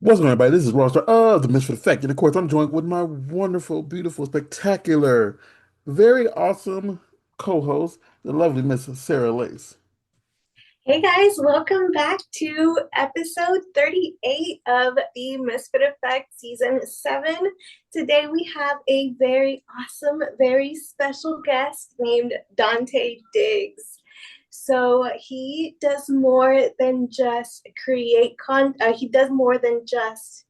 What's going on, everybody? This is Ross of the Misfit Effect. And of course, I'm joined with my wonderful, beautiful, spectacular, very awesome co-host, the lovely Miss Sarah Lace. Hey guys, welcome back to episode 38 of the Misfit Effect season 7. Today we have a very awesome, very special guest named Dante Diggs. So he does more than just he does more than just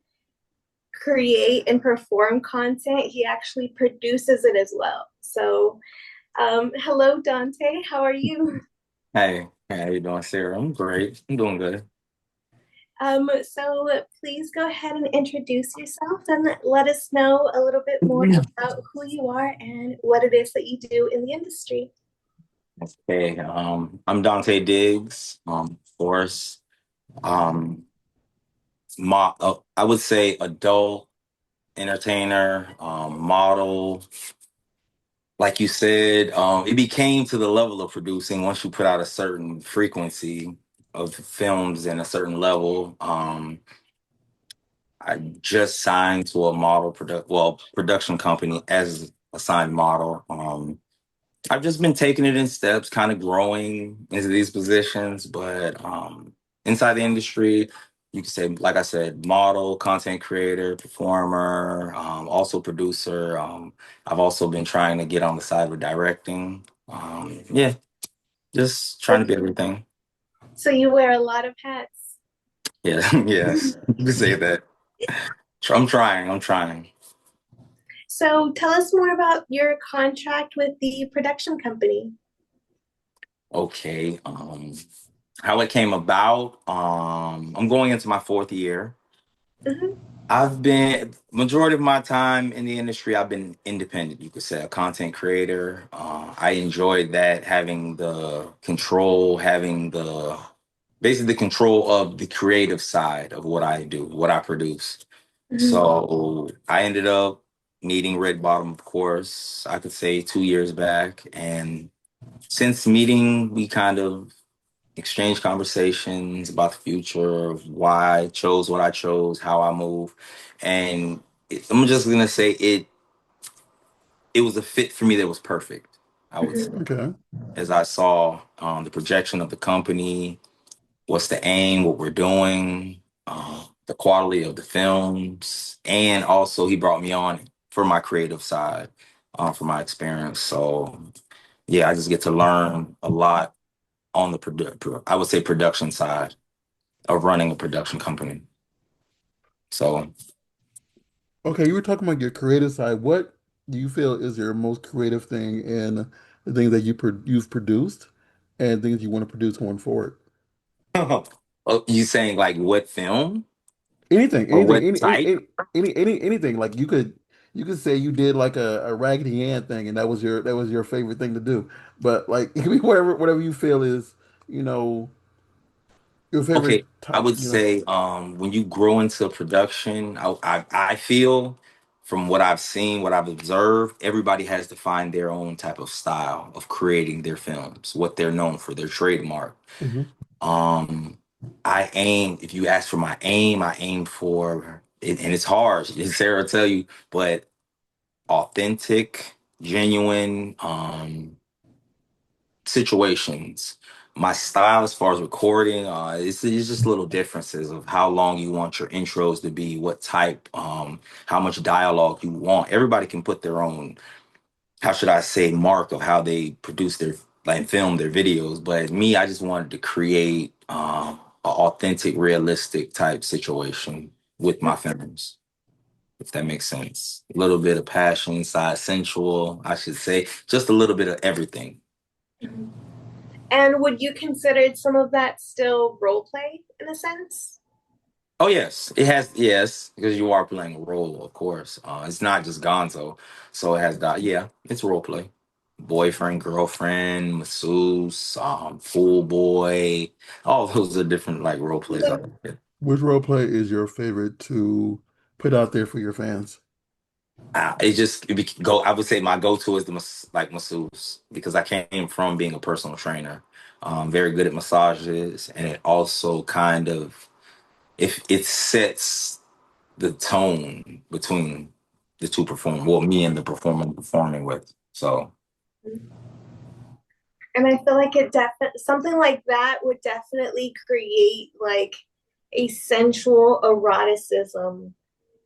create and perform content. He actually produces it as well. So hello Dante, how are you? Hey, how you doing, Sarah? I'm great. I'm doing good. So please go ahead and introduce yourself and let us know a little bit more about who you are and what it is that you do in the industry. Okay, I'm Dante Diggs. Of course, um, I would say adult entertainer, model. Like you said, it became to the level of producing once you put out a certain frequency of films and a certain level. I just signed to a production company as a signed model. I've just been taking it in steps, kind of growing into these positions, but inside the industry, you could say, like I said, model, content creator, performer, also producer. I've also been trying to get on the side with directing. Yeah, just trying to be everything. So you wear a lot of hats. Yeah, yes, you could say that. I'm trying. I'm trying. So tell us more about your contract with the production company. Okay. How it came about. I'm going into my fourth year. Mhm. I've been majority of my time in the industry. I've been independent, you could say, a content creator. I enjoyed that, having the control, having the basically the control of the creative side of what I do, what I produce. Mhm. So I ended up meeting Red Bottom, of course, I could say 2 years back, and since meeting, we kind of exchange conversations about the future of why I chose what I chose, how I move, and I'm just gonna say it was a fit for me that was perfect. I would say, Mhm. Okay. as I saw the projection of the company, what's the aim, what we're doing, the quality of the films, and also he brought me on for my creative side, for my experience. So yeah, I just get to learn a lot on the I would say production side of running a production company. So, Okay, you were talking about your creative side. What do you feel is your most creative thing in the things that you've produced and things you want to produce going forward? oh, you saying like what film Anything, or anything, what type? anything. Like you could say you did like a Raggedy Ann thing, and that was your favorite thing to do. But like it could be whatever you feel is, you know, your favorite Okay, I type. would say when you grow into production, I feel from what I've seen, what I've observed, everybody has to find their own type of style of creating their films, what they're known for, their trademark. Mhm. Um, if you ask for my aim, I aim for it, and it's hard, Sarah will tell you, but authentic, genuine situations. My style, as far as recording, it's just little differences of how long you want your intros to be, what type, how much dialogue you want. Everybody can put their own, how should I say, mark of how they produce their like film their videos. But me, I just wanted to create an authentic, realistic type situation with my films, if that makes sense. A little bit of passion side, sensual, I should say, just a little bit of everything. Mhm. And would you consider some of that still role play in a sense? Oh yes, it has, yes, because you are playing a role, of course. It's not just Gonzo, so it has that. Yeah, it's role play. Boyfriend, girlfriend, masseuse, pool boy, all those are different like role plays. Which role play is your favorite to put out there for your fans? Go. I would say my go-to is like masseuse because I came from being a personal trainer, very good at massages, and it also kind of if it sets the tone between the two performers, well, me and the performer I'm performing with. So And I feel like it definitely something like that would definitely create like a sensual eroticism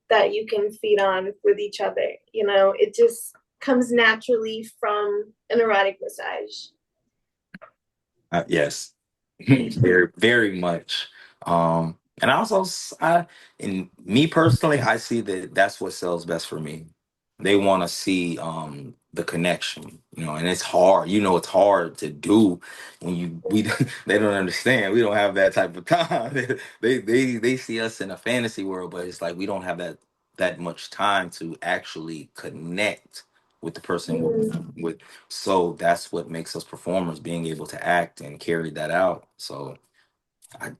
that you can feed on with each other. You know, it just comes naturally from an erotic massage. yes, very, very much. And also, and me personally, I see that that's what sells best for me. They want to see the connection, and it's hard. It's hard to do when we they don't understand. We don't have that type of time. They see us in a fantasy world, but it's like we don't have that much time to actually connect with the person Mm. with. So that's what makes us performers, being able to act and carry that out. So I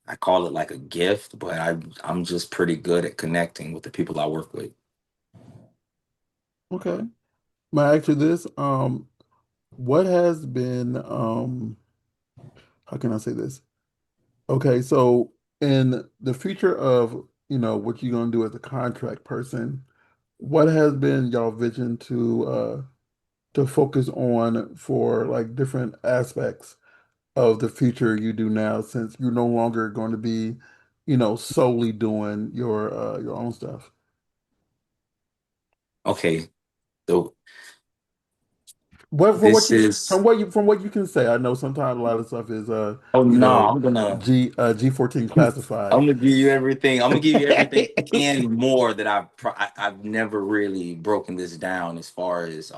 I call it like a gift, but I'm just pretty good at connecting with the people I work with. Okay. May I ask you this? What has been how can I say this? Okay, so in the future of, what you're gonna do as a contract person, what has been y'all vision to focus on for like different aspects of the future you do now since you're no longer going to be, solely doing your own stuff? Okay, so What for what this you is from what you can say, I know sometimes a lot of stuff is oh you no, know, G14 I'm classified. gonna give you everything. I'm gonna give you everything and more that I've never really broken this down as far as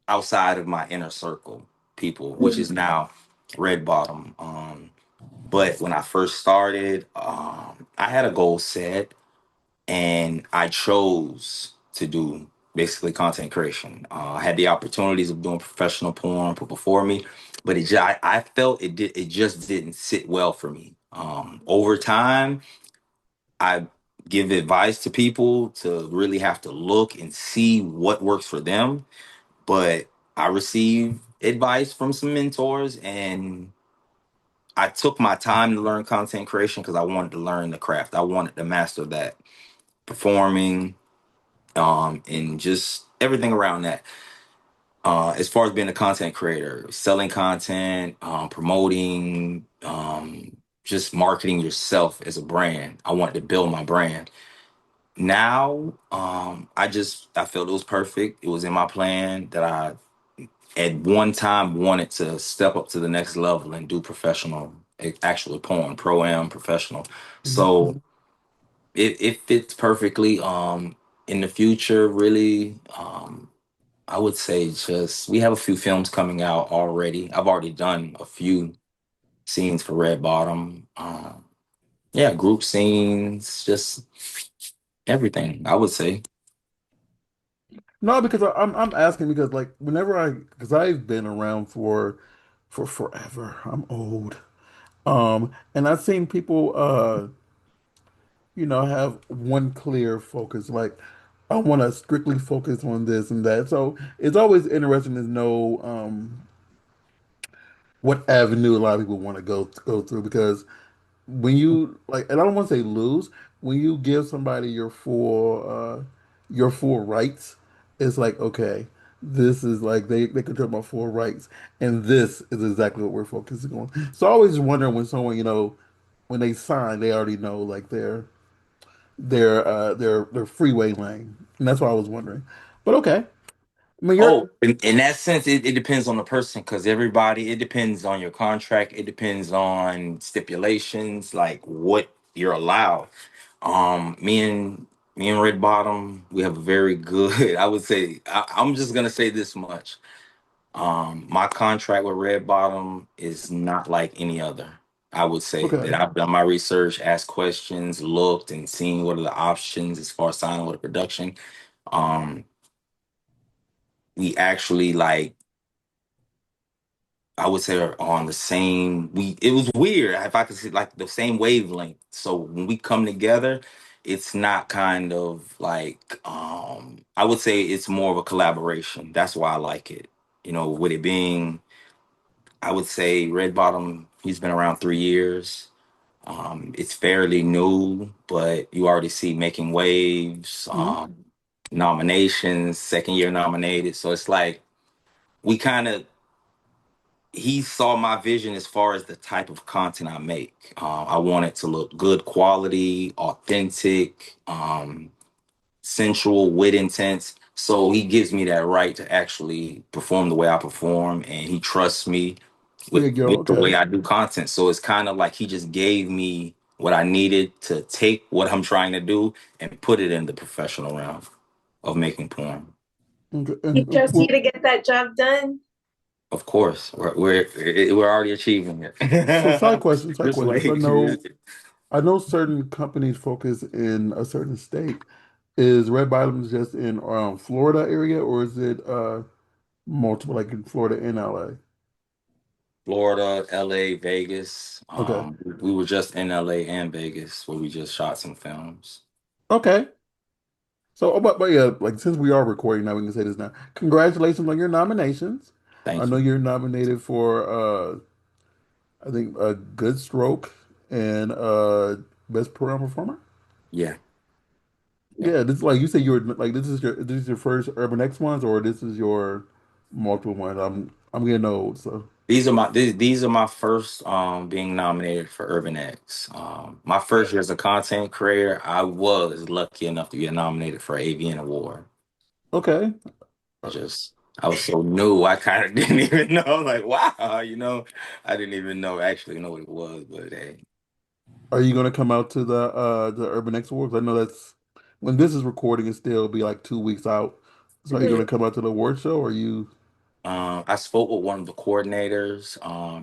outside of my inner circle people, which is now red bottom. But when I first started, I had a goal set and I chose to do basically content creation. I had the opportunities of doing professional porn put before me, but I felt it just didn't sit well for me. Over time, I give advice to people to really have to look and see what works for them. But I received advice from some mentors, and I took my time to learn content creation because I wanted to learn the craft. I wanted to master that performing, and just everything around that. As far as being a content creator, selling content, promoting, just marketing yourself as a brand. I wanted to build my brand. Now, I felt it was perfect. It was in my plan that I at one time wanted to step up to the next level and do professional, actually porn, pro am professional. Mhm. So it fits perfectly. In the future, really, I would say just we have a few films coming out already. I've already done a few scenes for Red Bottom. Yeah, group scenes, just everything. I would say. No, because I'm asking because like whenever because I've been around for forever. I'm old. And I've seen people have one clear focus. Like I want to strictly focus on this and that. So it's always interesting to know what avenue a lot of people want to go through because when you like, and I don't want to say lose, when you give somebody your full rights, it's like okay, this is like they control my full rights, and this is exactly what we're focusing on. So I always wonder when someone when they sign, they already know like their freeway lane, and that's why I was wondering. But okay, I mean Oh, you're in that sense, it depends on the person because it depends on your contract. It depends on stipulations, like what you're allowed. Me and Red Bottom, we have a very good, I would say, I'm just gonna say this much. My contract with Red Bottom is not like any other. I would say that okay. I've done my research, asked questions, looked and seen what are the options as far as signing with a production. Um, we actually like I would say are on the same it was weird if I could see like the same wavelength. So when we come together, it's not kind of like I would say it's more of a collaboration. That's why I like it. With it being I would say Red Bottom, he's been around 3 years. It's fairly new, but you already see making waves, Hmm. nominations, second year nominated. So it's like we kind of he saw my vision as far as the type of content I make. I want it to look good quality, authentic, sensual, with intense. So he gives me that right to actually perform the way I perform, and he trusts me There you go. with the Okay. way I do content. So it's kind of like he just gave me what I needed to take what I'm trying to do and put it in the professional realm of making porn. Okay. He And trusts you to get that job done. Of course, we're already achieving so side it. question, side Just question. So wait. I know certain companies focus in a certain state. Is Red Bottoms just in Florida area, or is it multiple, like in Florida and LA? Florida, LA, Vegas. Okay. We were just in LA and Vegas where we just shot some films. Okay. So, but yeah, like since we are recording now, we can say this now. Congratulations on your nominations. I Thank know you. you're nominated for I think a Good Stroke and Best Program Performer. Yeah, yeah. Yeah, this like you said you were like this is your first Urban X ones or this is your multiple ones. I'm getting old, so These are my first being nominated for Urban X. My first year as a content creator, I was lucky enough to get nominated for an AVN award. okay. I just I was so new, I kind of didn't even know. Like, wow, I didn't even actually know what it was. But hey, Are you gonna come out to the Urban X Awards? I know that's when this is recording, it still be like 2 weeks out. So are you Mhm. gonna come out to the award show or are you I spoke with one of the coordinators,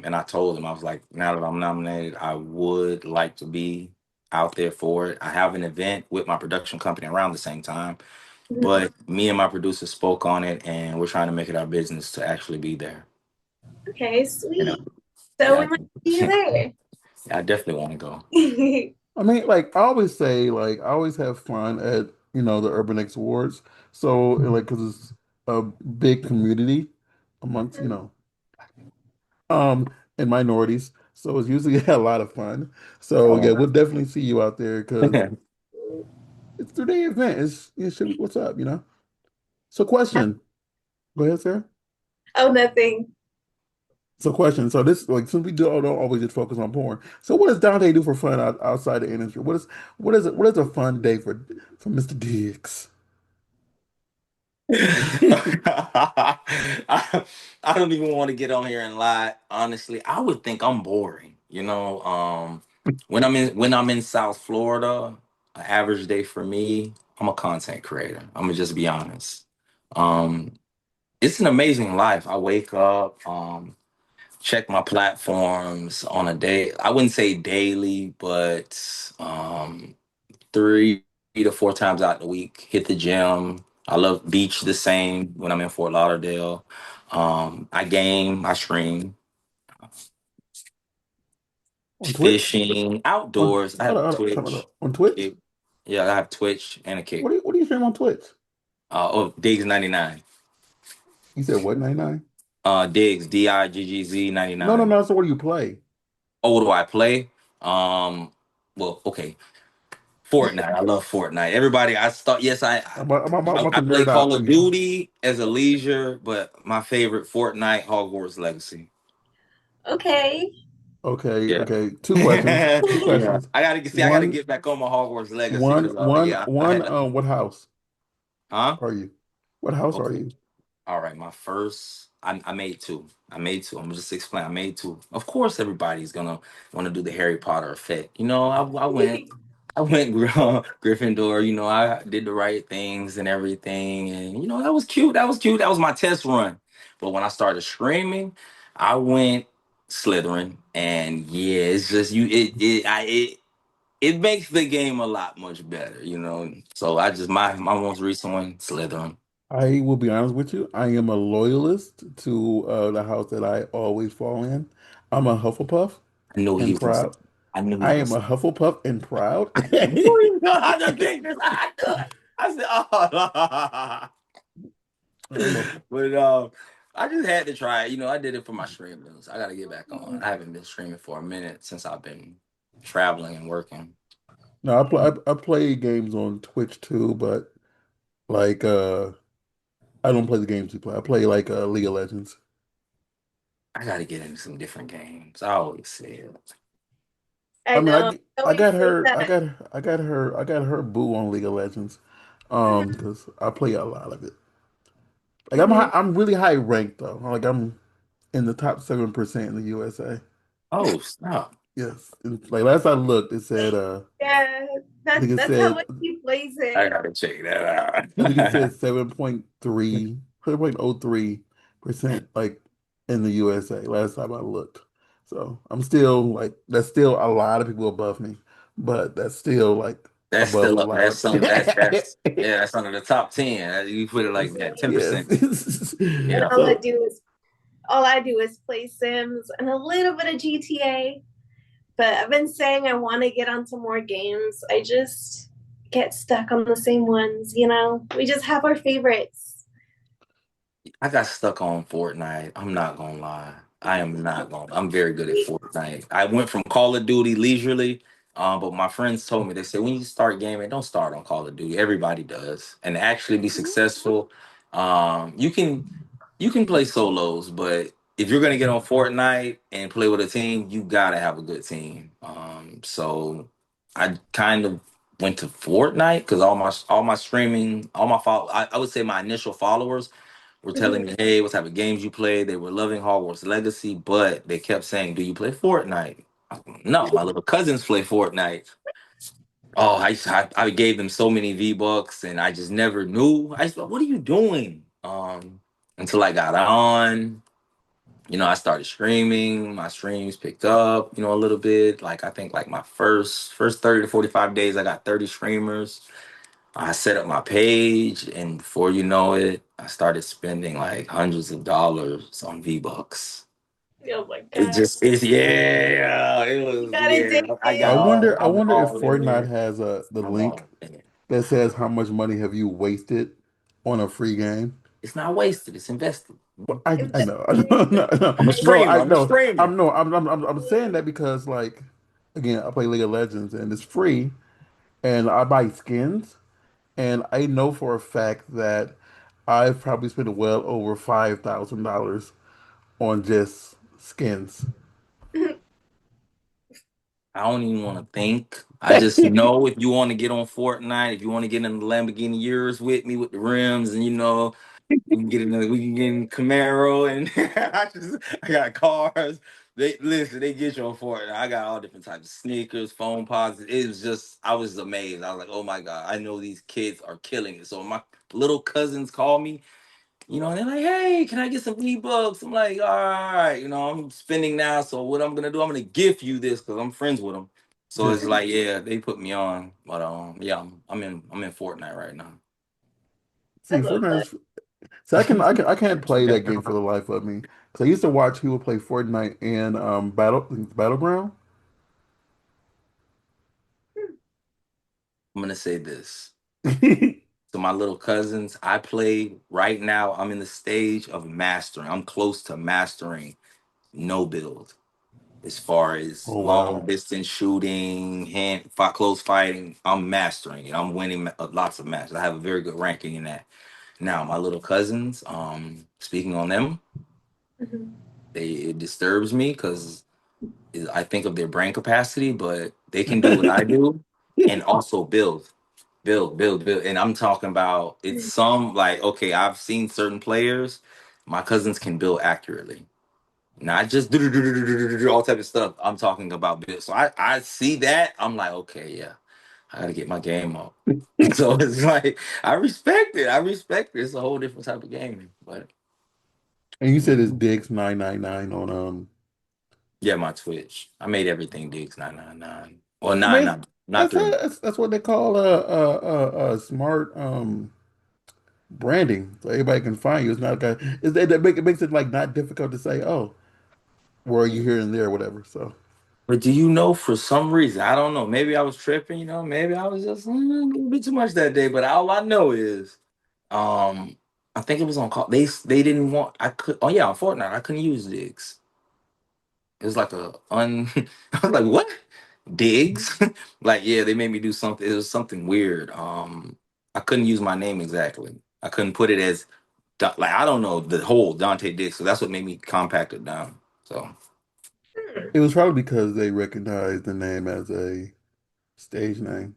and I told him I was like, now that I'm nominated, I would like to be out there for it. I have an event with my production company around the same time, Mhm. but me and my producer spoke on it, and we're trying to make it our business to actually be there. Okay, You know, sweet. So yeah, we might see you I definitely want to go. there. I mean, like I always say, like I always have fun at the Urban X Awards. So like because it's a big community amongst um and minorities, so it's usually a lot of fun. So yeah, Oh, we'll definitely see you out there because it's 3 day event. It should be what's up, you know. So question, go ahead, Sarah. Oh, nothing. So question, so this like since we don't always just focus on porn. So what does Dante do for fun outside the industry? What is a fun day for Mr. Diggs? I, I don't even want to get on here and lie. Honestly, I would think I'm boring. When I'm in South Florida, an average day for me, I'm a content creator. I'm gonna just be honest. Um, it's an amazing life. I wake up, check my platforms on a day. I wouldn't say daily, but 3 to 4 times out the week. Hit the gym. I love beach the same when I'm in Fort Lauderdale. I game, I stream, On Twitch? fishing, On outdoors. I have time Twitch, out. On Twitch? kick. Yeah, I have Twitch and a kick. What do you stream on Twitch? Diggs 99. You said what, 99? Diggs Diggz No, no, 99. no. So what do you play? Oh, what do I play? Um, well, okay. Fortnite. I love Fortnite. Everybody, I start. Yes, I'm about I to play nerd out. Call of Duty as a leisure, but my favorite Fortnite, Hogwarts Legacy. Okay. Okay, Yeah, okay. Two questions. Two yeah. questions. I gotta see. I gotta One, get back on my Hogwarts Legacy because yeah, I one. had to. What house Huh? are you? What house are Okay. you? All right, my first, I made two. I made two. I'm gonna just explain. I made two. Of course, everybody's gonna want to do the Harry Potter effect. I went Gryffindor. I did the right things and everything, and that was cute. That was cute. That was my test run. But when I started streaming, I went Slytherin, and yeah, it's just it makes the game a lot much better. So I just my most recent one, Slytherin. I will be honest with you. I am a loyalist to the house that I always fall in. I'm a Hufflepuff I knew he and was gonna say. proud. I knew he was I gonna am say. a Hufflepuff and proud. I knew he was gonna have to think this. I knew it. I said, oh. I'm a But I just had to try it. I did it for my streamers. I gotta get back on. I haven't been streaming for a minute since I've been. traveling and working. No, I play games on Twitch too, but like I don't play the games you play. I play like League of Legends. I got to get into some different games. I always say it. I I mean, know. I I always got say her, that. I got her boo on League of Legends, because I play a lot of it. Like Mhm. I'm really high ranked though. Like I'm in the top 7% in the USA. Oh, stop. Yes, and, like last I looked, it said Yeah, I think it that's how said much he plays I it. got to check that I think it out. said 7.03% like in the USA last time I looked. So I'm still like that's still a lot of people above me, but that's still like That's above a still up. lot That's of some. That's yeah. That's under the top 10. You put it like that, yes. 10%. And Yeah. So all I do is play Sims and a little bit of GTA. But I've been saying I want to get onto more games. I just get stuck on the same ones, you know? We just have our favorites. I got stuck on Fortnite. I'm not gonna lie. I am not gonna. I'm very good at Fortnite. I went from Call of Duty leisurely, but my friends told me they said when you start gaming, don't start on Call of Duty. Everybody does, and to actually be successful, you can play solos, but if you're gonna get on Fortnite and play with a team, you gotta have a good team. So I kind of went to Fortnite because all my streaming, I would say my initial followers were telling me, "Hey, what type of games you play?" They were loving Hogwarts Legacy, but they kept saying, "Do you play Fortnite?" No, my little cousins play Fortnite. Oh, I gave them so many V Bucks, and I just never knew. I just, what are you doing? Until I got on, I started streaming. My streams picked up, a little bit. Like I think like my first 30 to 45 days, I got 30 streamers. I set up my page, and before you know it, I started spending like hundreds of dollars on V Bucks. Oh my It God. just it's yeah, it You was gotta dig yeah. I got in. I I'm wonder if all in Fortnite there. has the I'm link all in there. that says how much money have you wasted on a free game. It's not wasted. It's invested. Well, I Invest know, in your no, no, I'm a game. no, streamer. I I'm a know, streamer. I'm saying that because like, again, I play League of Legends and it's free, and I buy skins, and I know for a fact that I've probably spent well over $5,000 on just skins. I don't even want to think. I just know if you want to get on Fortnite, if you want to get in the Lamborghini Urus with me with the rims, and we can get in Camaro, and I got cars. They listen, they get you on Fortnite. I got all different types of sneakers, phone pods. It was just, I was amazed. I was like, oh my god, I know these kids are killing it. So my little cousins call me. And they're like, "Hey, can I get some V-Bucks?" I'm like, "All right, I'm spending now, so what I'm gonna do, I'm gonna gift you this because I'm friends with them." So it's like, yeah, they put me on, but yeah, I'm in Fortnite right now. I See, love Fortnite that. is, so I can't play that game for the life of me. So I used to watch people play Fortnite in Battleground. I'm gonna say this to my little cousins. I play right now. I'm in the stage of mastering. I'm close to mastering no build. As far as Oh long wow. distance shooting, close fighting, I'm mastering it. I'm winning lots of matches. I have a very good ranking in that. Now, my little cousins, speaking on them, Mhm. it disturbs me because I think of their brain capacity, but they can do what I do and also build. And I'm talking about it's some like okay, I've seen certain players, my cousins can build accurately. Not just do all type of stuff. I'm talking about build. So I see that. I'm like, okay, yeah, I gotta get my game up. So it's like I respect it. I respect it. It's a whole different type of gaming. But And you said it's mhm. Diggz 999 on Yeah, my Twitch. I made everything Digs 999. Well, I nine mean nine, not three. that's what they call a smart branding, so everybody can find you. It's not got it makes it like not difficult to say, oh, where are you here and there, or whatever. So But do you know for some reason, I don't know, maybe I was tripping, maybe I was just a little bit too much that day, but all I know is um I think it was on call. They didn't want I could oh yeah, on Fortnite, I couldn't use Digs. It was like a un I was like, what? Digs. Like, yeah, they made me do something. It was something weird. I couldn't use my name exactly. I couldn't put it as like I don't know the whole Dante Dick. So that's what made me compact it down. So Hmm. It was probably because they recognized the name as a stage name.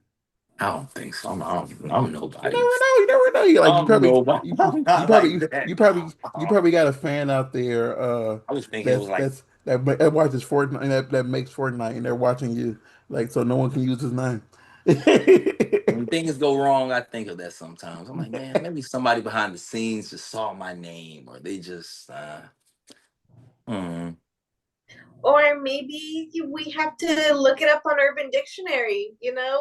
I don't think so. I'm You nobody. never know. You never know. You like you I'm probably nobody. I'm not like that. you probably got a fan out there I was thinking it was like that watches Fortnite and that makes Fortnite and they're watching you like so no one can use his name. when things go wrong, I think of that sometimes. I'm like, man, maybe somebody behind the scenes just saw my name, or they just, hmm. Or maybe we have to look it up on Urban Dictionary.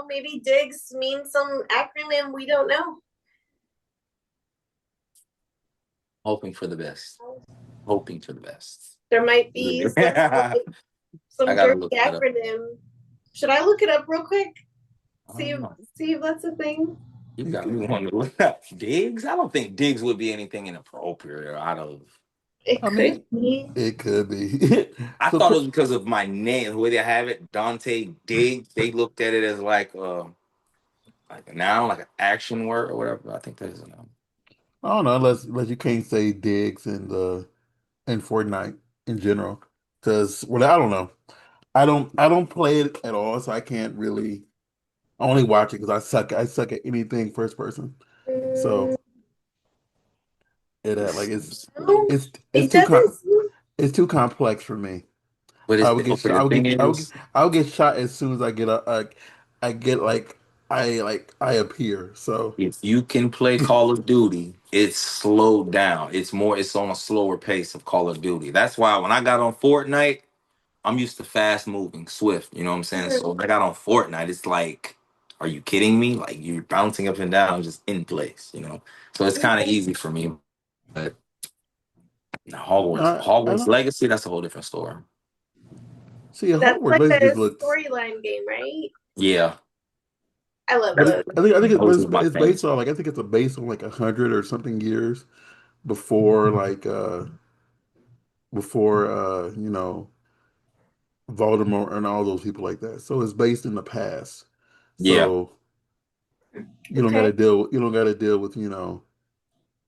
Maybe Diggz means some acronym we don't know. Hoping for the best. Hoping for the best. There might be I some gotta dirty look that up. acronym. Should I look it up real quick? I See don't if know. see if that's a thing. You You got could- me wanting to look up Diggs. I don't think Diggs would be anything inappropriate or out of. It I could mean, be. it could be. I So thought it was because of my name, the way they have it, Dante Diggs. They looked at it as like a noun, like an action word or whatever. I think that is a noun. I don't know unless you can't say digs in Fortnite in general because well I don't know. I don't play it at all, so I can't really. I only watch it because I suck at anything first person. So Mm, like no, it's it doesn't seem But it's too complex for me. it's okay. The thing is, I would get shot as soon as I get up. I get I appear. So if you can play Call of Duty, it's slowed down. It's on a slower pace of Call of Duty. That's why when I got on Fortnite, I'm used to fast moving, swift. You know what I'm saying? So when I got on Fortnite, it's like, are you kidding me? Like you're bouncing up and down just in place, you know? So it's kind of easy for me. But no, I Hogwarts don't Legacy, that's a whole different story. see a that's Hogwarts like Legacy a looks. storyline game, right? Yeah. I love That's, those. I think those are my it's things. based on like I think it's a based on like 100 or something years before you know Voldemort and all those people like that. So it's based in the past. Yeah. So Okay. you don't got to deal with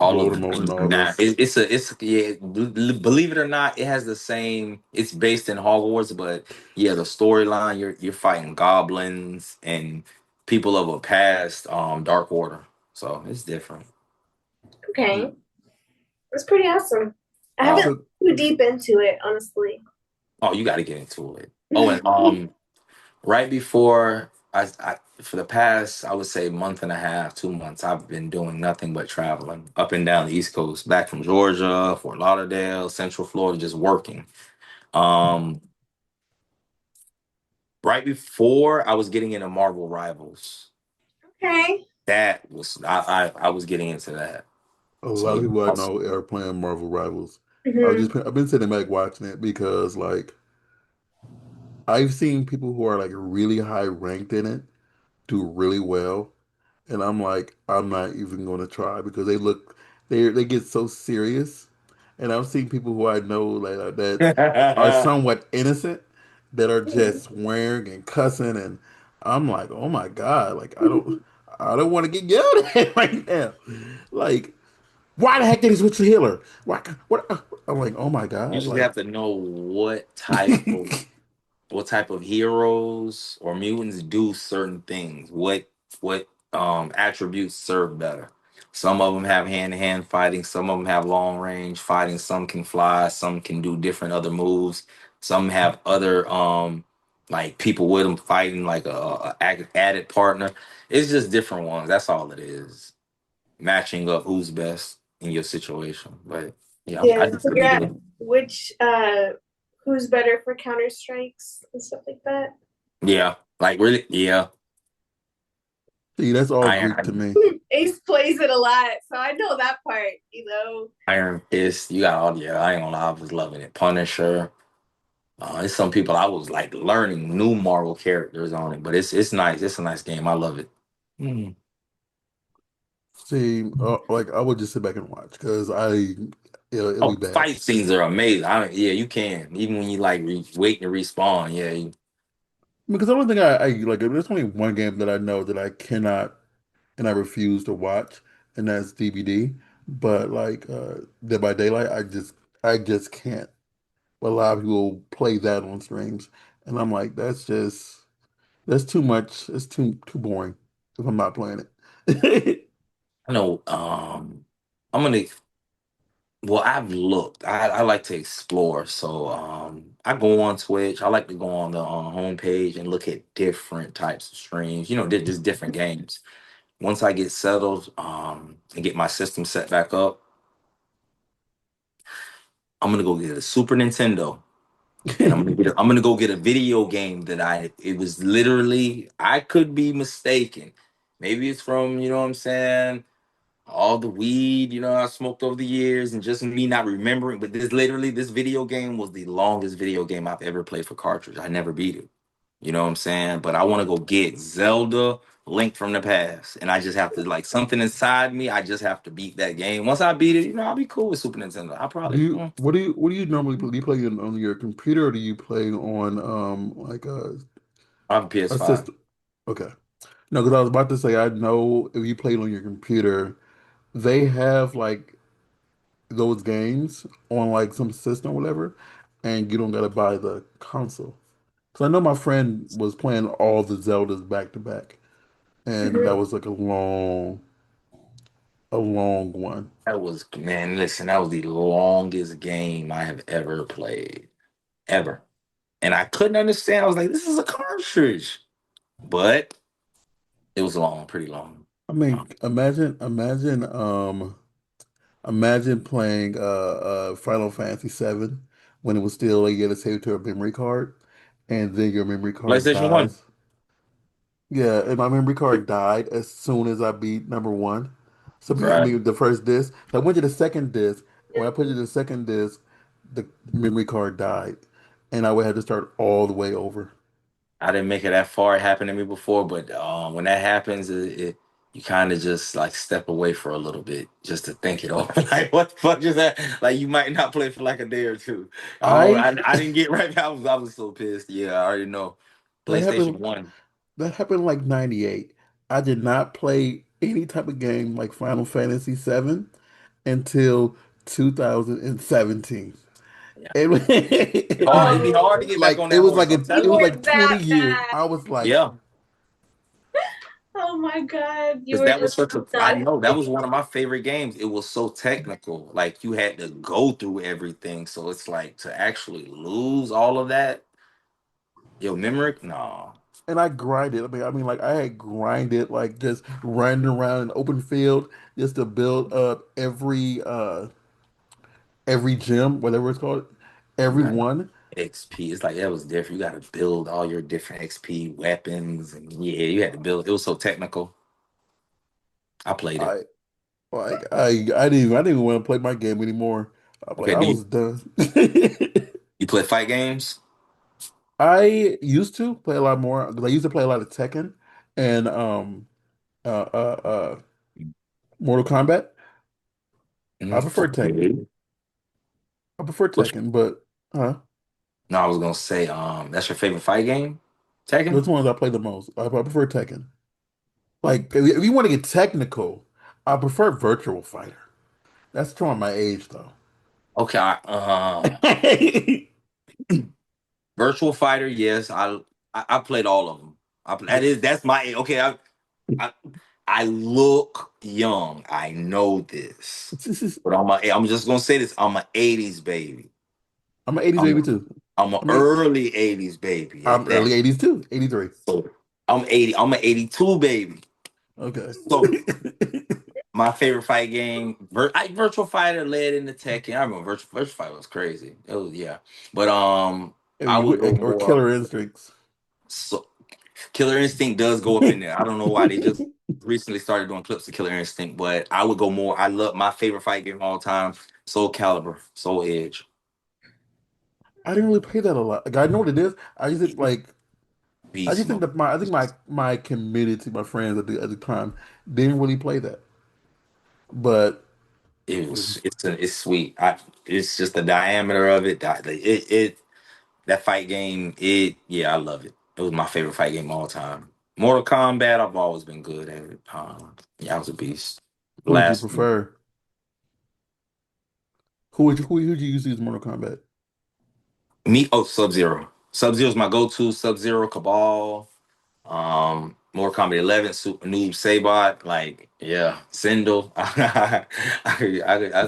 All of Voldemort and the all nah, those. it's yeah. Believe it or not, it has the same. It's based in Hogwarts, but yeah, the storyline you're fighting goblins and people of a past Dark Order, so it's different. Okay. It's pretty awesome. I haven't Um, So looked too deep into it, honestly. oh, you got to get into it. Oh, and right before I for the past I would say month and a half, 2 months, I've been doing nothing but traveling up and down the East Coast, back from Georgia, Fort Lauderdale, Central Florida, just working. Um, right before I was getting into Marvel Rivals, Okay. that was I was getting into that. a So lot of yeah, people I awesome. know are playing Marvel Rivals. Hmm. I've been sitting back watching it because like I've seen people who are like really high ranked in it do really well, and I'm like I'm not even going to try because they get so serious, and I've seen people who I know that are somewhat innocent that are just swearing and cussing, and I'm like, oh my God, like I don't want to get yelled at right now, like. Why the heck did he switch to healer? Why, what? I'm like, oh my You God, just like, have to know what type of heroes or mutants do certain things. What attributes serve better. Some of them have hand to hand fighting. Some of them have long range fighting. Some can fly. Some can do different other moves. Some have other like people with them fighting like a added partner. It's just different ones. That's all it is. Matching up who's best in your situation. But yeah, I Yeah, just figure really out good. which who's better for counter strikes and stuff like that. Yeah, like really. Yeah, see, that's all Greek to Iron me. Ace plays it a lot, so I know that part. Iron Fist. You got all. Yeah, I ain't gonna lie. I was loving it. Punisher. It's some people I was like learning new Marvel characters on it, but it's nice. It's a nice game. I love it. Mhm. See, like I would just sit back and watch because it'll be Oh, bad. fight scenes are amazing. Yeah, you can even when you like wait to respawn. Yeah, Because the only thing I like, there's only one game that I know that I cannot and I refuse to watch, and that's DVD. But like Dead by Daylight, I just can't. But a lot of people play that on streams, and I'm like, that's too much. It's too boring if I'm not playing it. I know. I'm gonna. Well, I've looked. I like to explore, so I go on Twitch. I like to go on the homepage and look at different types of streams. You know, just different games. Once I get settled, and get my system set back up, I'm gonna go get a Super Nintendo, and I'm gonna go get a video game that it was literally, I could be mistaken. Maybe it's from, you know what I'm saying, all the weed, I smoked over the years and just me not remembering. But this video game was the longest video game I've ever played for cartridge. I never beat it. You know what I'm saying? But I want to go get Zelda Link from the Past. And I just have to, like, something inside me, I just have to beat that game. Once I beat it, I'll be cool with Super Nintendo. I Do probably you what do you normally play? Do you play on your computer or do you play on like I have a a PS5. system? Okay. No, because I was about to say I know if you played on your computer, they have like those games on like some system or whatever, and you don't gotta buy the console. Because I know my friend was playing all the Zeldas back to back, and that Mhm. was like a long one. That was, man, listen, that was the longest game I have ever played. Ever. And I couldn't understand. I was like, this is a cartridge. But it was long, pretty long. I Uh, mean, imagine playing Final Fantasy VII when it was still like, you had to save it to a memory card, and then your memory card PlayStation 1. dies. Yeah, and my memory card died as soon as I beat number one. So I Right. mean the first disc. So I went to the second disc. When I put it to the second disc, the memory card died, and I would have to start all the way over. I didn't make it that far. It happened to me before, but when that happens, you kind of just like step away for a little bit just to think it over. Like, what the fuck is that? Like, you might not play for like a day or two. I I didn't get right. I was so pissed. Yeah, I already know. that PlayStation happened One. that happened like 98. I did not play any type of game like Final Fantasy VII until 2017. Yeah. It'd be hard to Oh, get back Like on that horse. I'm it you telling was you. were like 20 that years. bad. I was like, Yeah. Oh my God, you Because were that was just such a, hooked I on know that was it. one of my favorite games. It was so technical. Like, you had to go through everything. So it's like, to actually lose all of that, your memory, no. and I grinded. Like I had grinded, like just running around an open field just to build up every gym, whatever it's called, You every got one. XP. It's like that was different. You got to build all your different XP weapons, and yeah, you had to build. It was so technical. I played it. I I didn't even want to play my game anymore. I'm like Okay, I was done. you play fight games? I used to play a lot more because I used to play a lot of Tekken and Mortal Kombat. I prefer Tekken. Okay. I prefer Which, Tekken, but no, I was gonna say, that's your favorite fight game, Tekken. those ones I play the most. I prefer Tekken. Like, if you want to get technical, I prefer Virtual Fighter. That's showing my age, though. Okay, Virtual Fighter. Yes, I played all of them. That's my okay. I I look young. I know this, but I'm just gonna say this. I'm an '80s baby. I'm an 80s I'm baby too. I'm an I mean, early '80s baby I'm at early that. 80s too. 83. So I'm 80. I'm an '82 baby. Okay. So my favorite fight game, Virtual Fighter led into Tekken. I remember Virtual Fighter was crazy. It was, yeah, but I would go Or more. Killer Instincts. So Killer Instinct does go up in there. I don't know why they just recently started doing clips of Killer Instinct, but I would go more. I love my favorite fight game of all time, Soul Calibur, Soul Edge, I didn't really play that a lot. Like, I know what it is. I Beast just think Mode. that my community, my friends at the time, didn't really play that. But It's sweet. It's just the diameter of it. That fight game. Yeah, I love it. It was my favorite fight game of all time. Mortal Kombat, I've always been good at it. Yeah, I was a beast. Who did you Last prefer? Who would you use to use Mortal Kombat? me, oh, Sub Zero. Sub Zero is my go-to. Sub Zero, Cabal, Mortal Kombat 11, Super Noob Sabot, like yeah, Sindel. I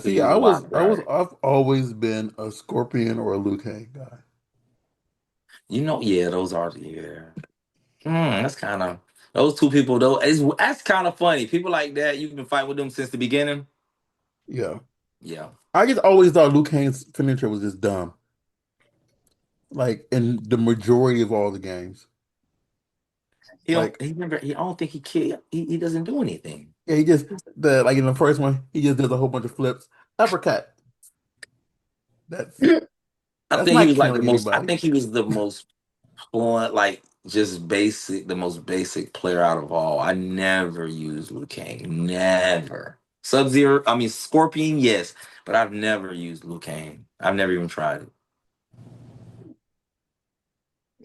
could See, use a lot of variety. I've always been a Scorpion or a Liu Kang guy. Yeah, those are yeah. That's kind of those two people though. That's kind of funny. People like that, you've been fighting with them since the beginning. Yeah. Yeah, I just always thought Liu Kang's finisher was just dumb. Like in the majority of all the games. he don't. Like, He never. He, I don't think he kill. He doesn't do anything. yeah, he just the like in the first one, he just does a whole bunch of flips. Uppercut. That's I that's think he not was like the killing most. I anybody. think he was the most fluent, like just basic, the most basic player out of all. I never used Liu Kang. Never. Sub Zero. I mean Scorpion. Yes, but I've never used Liu Kang. I've never even tried it.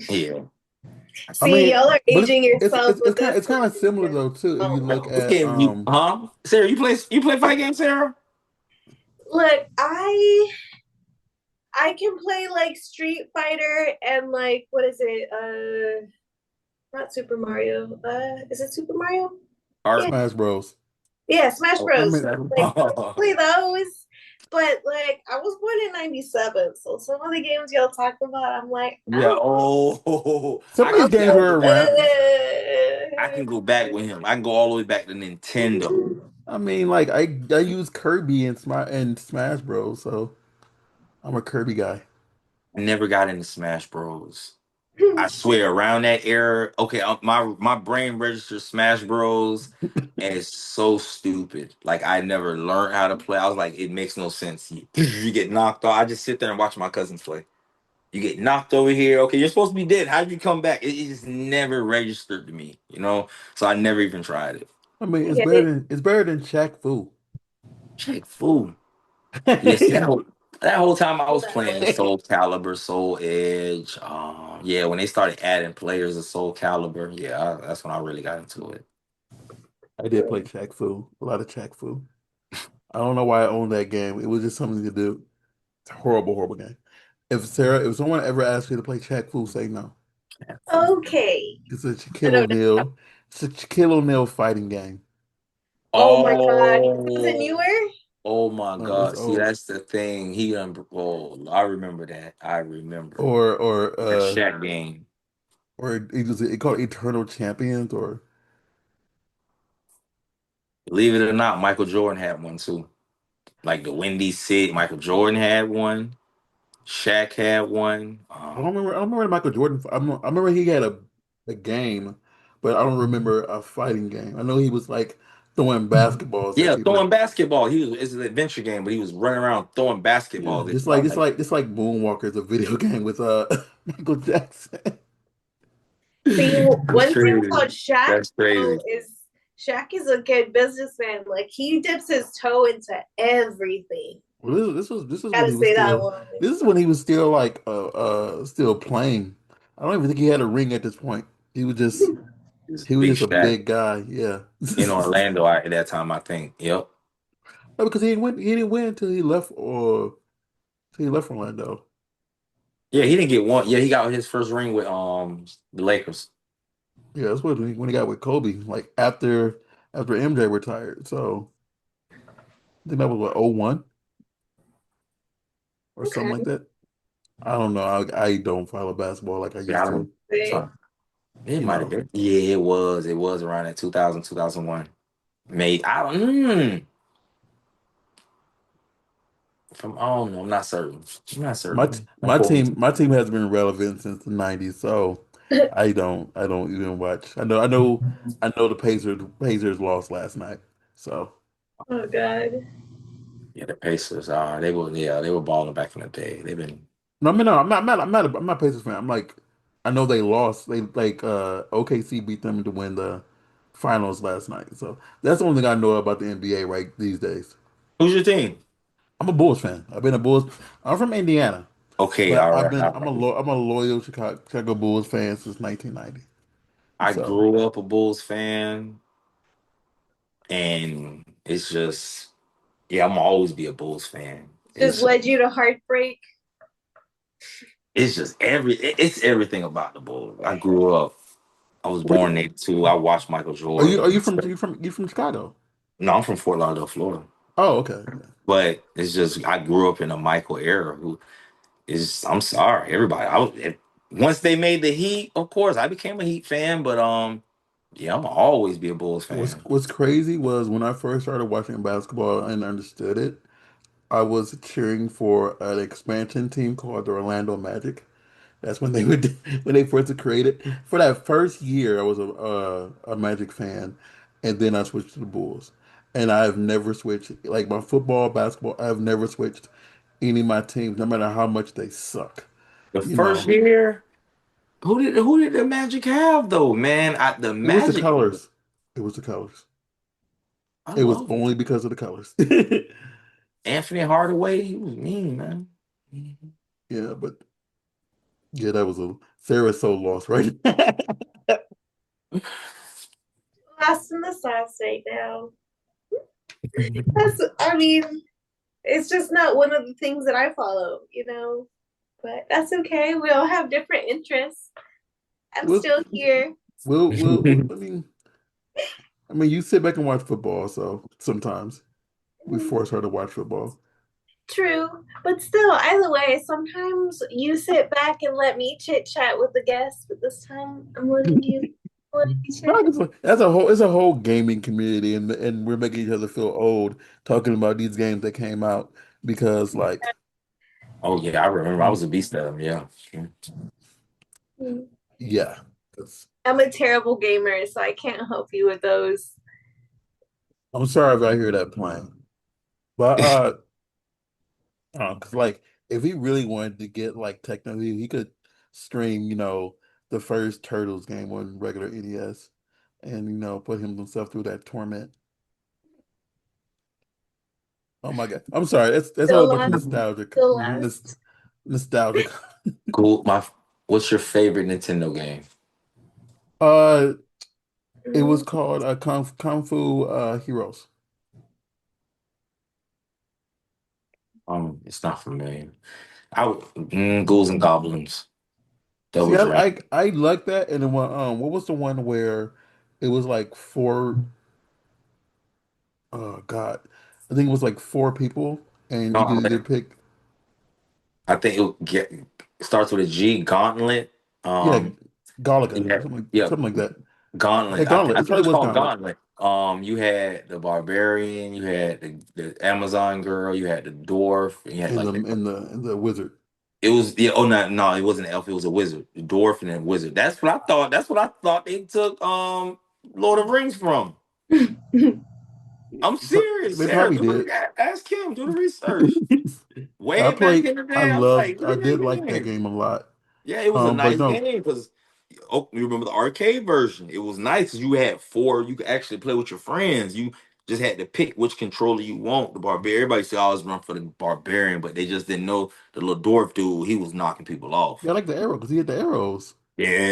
Yeah. I See, mean, y'all are but aging yourself with this it's kind of similar one. though too. If you Oh my look God. What at game you? Huh? Sarah, you play fight games, Sarah? Look, I can play like Street Fighter and like what is it? Not Super Mario. Is it Super Mario? Yeah, Art. Smash Bros. yeah, Smash Oh, I Bros. mean, Like I play those, but like I was born in '97, so some of the games y'all talk about, I'm like, I yeah. don't. Oh, some of these see. I games can were go back. around. I can go back with him. I can go all the way back to Nintendo. I mean, like I use Kirby and Smash Bros. So I'm a Kirby guy. I never got into Smash Bros. I swear, around that era, okay, my brain registers Smash Bros. And it's so stupid. Like I never learned how to play. I was like, it makes no sense. You get knocked off. I just sit there and watch my cousins play. You get knocked over here. Okay, you're supposed to be dead. How did you come back? It just never registered to me, you know. So I never even tried it. I mean, I get it. it's better than Shaq Fu. Check food. Yeah, see that whole time I was That playing one. Soul Calibur, Soul Edge. Yeah, when they started adding players of Soul Calibur, yeah, that's when I really got into it. I did play Shaq Fu, a lot of Shaq Fu. I don't know why I owned that game. It was just something to do. It's a horrible, horrible game. If someone ever asks you to play Shaq Fu, say no. Okay. It's a I Shaquille don't know. O'Neal. It's a Shaquille O'Neal fighting game. Oh my God. Was it Oh, newer? oh my No, it's God! See, old. that's the thing. Oh, I remember that. I remember Or that Shaq game. it called Eternal Champions or Believe it or not, Michael Jordan had one too. Like the Windy City, Michael Jordan had one. Shaq had one. I don't remember Michael Jordan. I remember he had a game, but I don't remember a fighting game. I know he was like throwing basketballs at Yeah, people. throwing basketball. It's an adventure game, but he was running around throwing Yeah, basketballs at just you. I was like, it's like Moonwalker is a video game with Michael Jackson. See, that's one thing crazy. about Shaq That's though crazy. is Shaq is a good businessman. Like he dips his toe into everything. Well, this was when Gotta he was say that still one. this is when he was still like still playing. I don't even think he had a ring at this point. It's He was Big just a Shaq big guy. Yeah. in Orlando at that time, I think. Yep. No, because he didn't win until he left or till he left Orlando. Yeah, he didn't get one. Yeah, he got his first ring with the Lakers. Yeah, that's when he got with Kobe, like after MJ retired. So I think that was what, 01 or something like Okay. that. I don't know. I don't follow basketball like I used Yeah, to. so it You might have know, been. Yeah, it was. It was around that 2000, 2001. Made I don't I don't know. I'm not certain. I'm not certain. Don't quote me. my team has been relevant since the '90s. So I don't even watch. I know the Pacers lost last night. So Oh God. Yeah, the Pacers are. They were balling back in the day. They've been. no, I mean, no, I'm not a Pacers fan. I'm like, I know they lost. They like OKC beat them to win the finals last night. So that's the only thing I know about the NBA right these days. Who's your team? I'm a Bulls fan. I've been a Bulls. I'm from Indiana. Okay, But all right. I'm a loyal Chicago Bulls fan since 1990. I So grew up a Bulls fan, and it's just yeah, I'm gonna always be a Bulls fan. Just led you to heartbreak. It's just it's everything about the Bulls. I grew up. I was where born in '82. I watched Michael are Jordan. you from Chicago? No, I'm from Fort Lauderdale, Florida. Oh, okay. But it's just I grew up in a Michael era. Who is I'm sorry, everybody. Once they made the Heat, of course, I became a Heat fan. But yeah, I'm gonna always be a Bulls fan. What's crazy was when I first started watching basketball and understood it, I was cheering for an expansion team called the Orlando Magic. That's when they would when they first created. For that first year, I was a Magic fan, and then I switched to the Bulls. And I've never switched. Like my football, basketball, I've never switched any of my teams, no matter how much they suck. The You first know, year, who did the Magic have though, man? The it was the Magic. colors. It was the colors. I It was love only because of the colors. Anthony Hardaway. He was mean, man. Yeah, but yeah, that was a Sarah's so lost right. Lost in the sauce right now. That's, I mean, it's just not one of the things that I follow, you know. But that's okay. We all have different interests. I'm We'll, still here. I mean, you sit back and watch football, so sometimes we force her to watch football. True, but still, either way, sometimes you sit back and let me chit chat with the guests, but this time I'm letting you chit. No, it's a whole gaming community, and we're making each other feel old talking about these games that came out because, like, Oh yeah, I remember. I was a beast at him. Yeah. yeah, 'cause I'm a terrible gamer, so I can't help you with those. I'm sorry if I hear that playing, but 'cause like if he really wanted to get like technical, he could stream, the first Turtles game on regular NES, and put himself through that torment. Oh my God, I'm sorry. That's a Still whole bunch of lost, nostalgic, still lost. nostalgic. Cool. What's your favorite Nintendo game? Uh, it was Mm, called Kung Fu Heroes. It's not familiar. Ghouls and Goblins, See, Double Dragon. I like that. And then what was the one where it was like four? Oh God, I think it was like four people, and you could either Gauntlet. pick, I think it starts with a G. Gauntlet. yeah, Um, Galaga or yeah, yeah, something like that. Yeah, Gauntlet. Gauntlet. I It think it probably was was called Gauntlet, Gauntlet. You had the barbarian, you had the Amazon girl, you had the dwarf, and you had and like the the wizard. it was yeah. Oh no, it wasn't an elf. It was a wizard, the dwarf, and a wizard. That's what I thought. That's what I thought they took Lord of the Rings from. I'm serious, They Sarah. probably did. Ask him. Do the research. Way back in the day, I'm like, look I at that did like that game. game a lot. Yeah, it was a But nice no, game because you remember the arcade version. It was nice 'cause you had four. You could actually play with your friends. You just had to pick which controller you want. The barbarian. Everybody said I always run for the barbarian, but they just didn't know the little dwarf dude. He was knocking people off. yeah, I like the arrow because he had the arrows.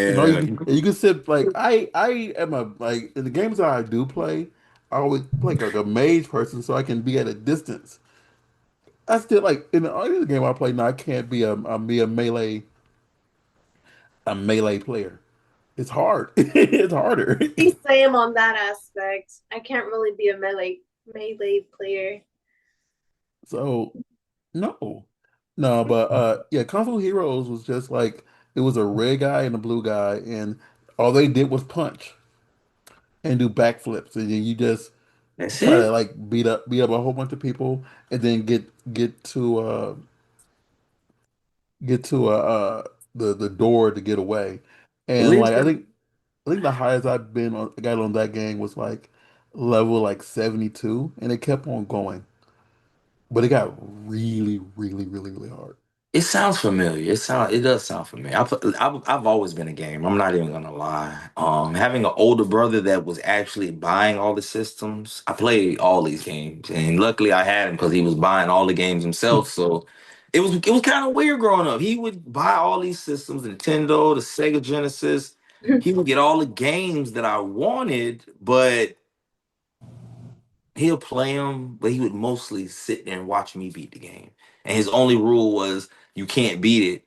And all Yeah. you can sit like I am a like in the games that I do play, I always play like a mage person so I can be at a distance. I still like in the other game I play now. I can't be a melee player. It's hard. It's harder. The same on that aspect. I can't really be a melee player. So no, no, but yeah, Kung Fu Heroes was just like it was a red guy and a blue guy, and all they did was punch and do backflips, and then you just That's try to it. like beat up a whole bunch of people, and then get to the door to get away. At And like least I think the highest I got on that game was like level like 72, and it kept on going, but it got really, really, really, really hard. it sounds familiar. It does sound familiar. I've always been a gamer. I'm not even gonna lie. Having an older brother that was actually buying all the systems, I played all these games, and luckily I had him because he was buying all the games himself. So it was kind of weird growing up. He would buy all these systems, the Nintendo, the Sega Genesis. He would get all the games that I wanted, but he'll play them, but he would mostly sit there and watch me beat the game. And his only rule was you can't beat it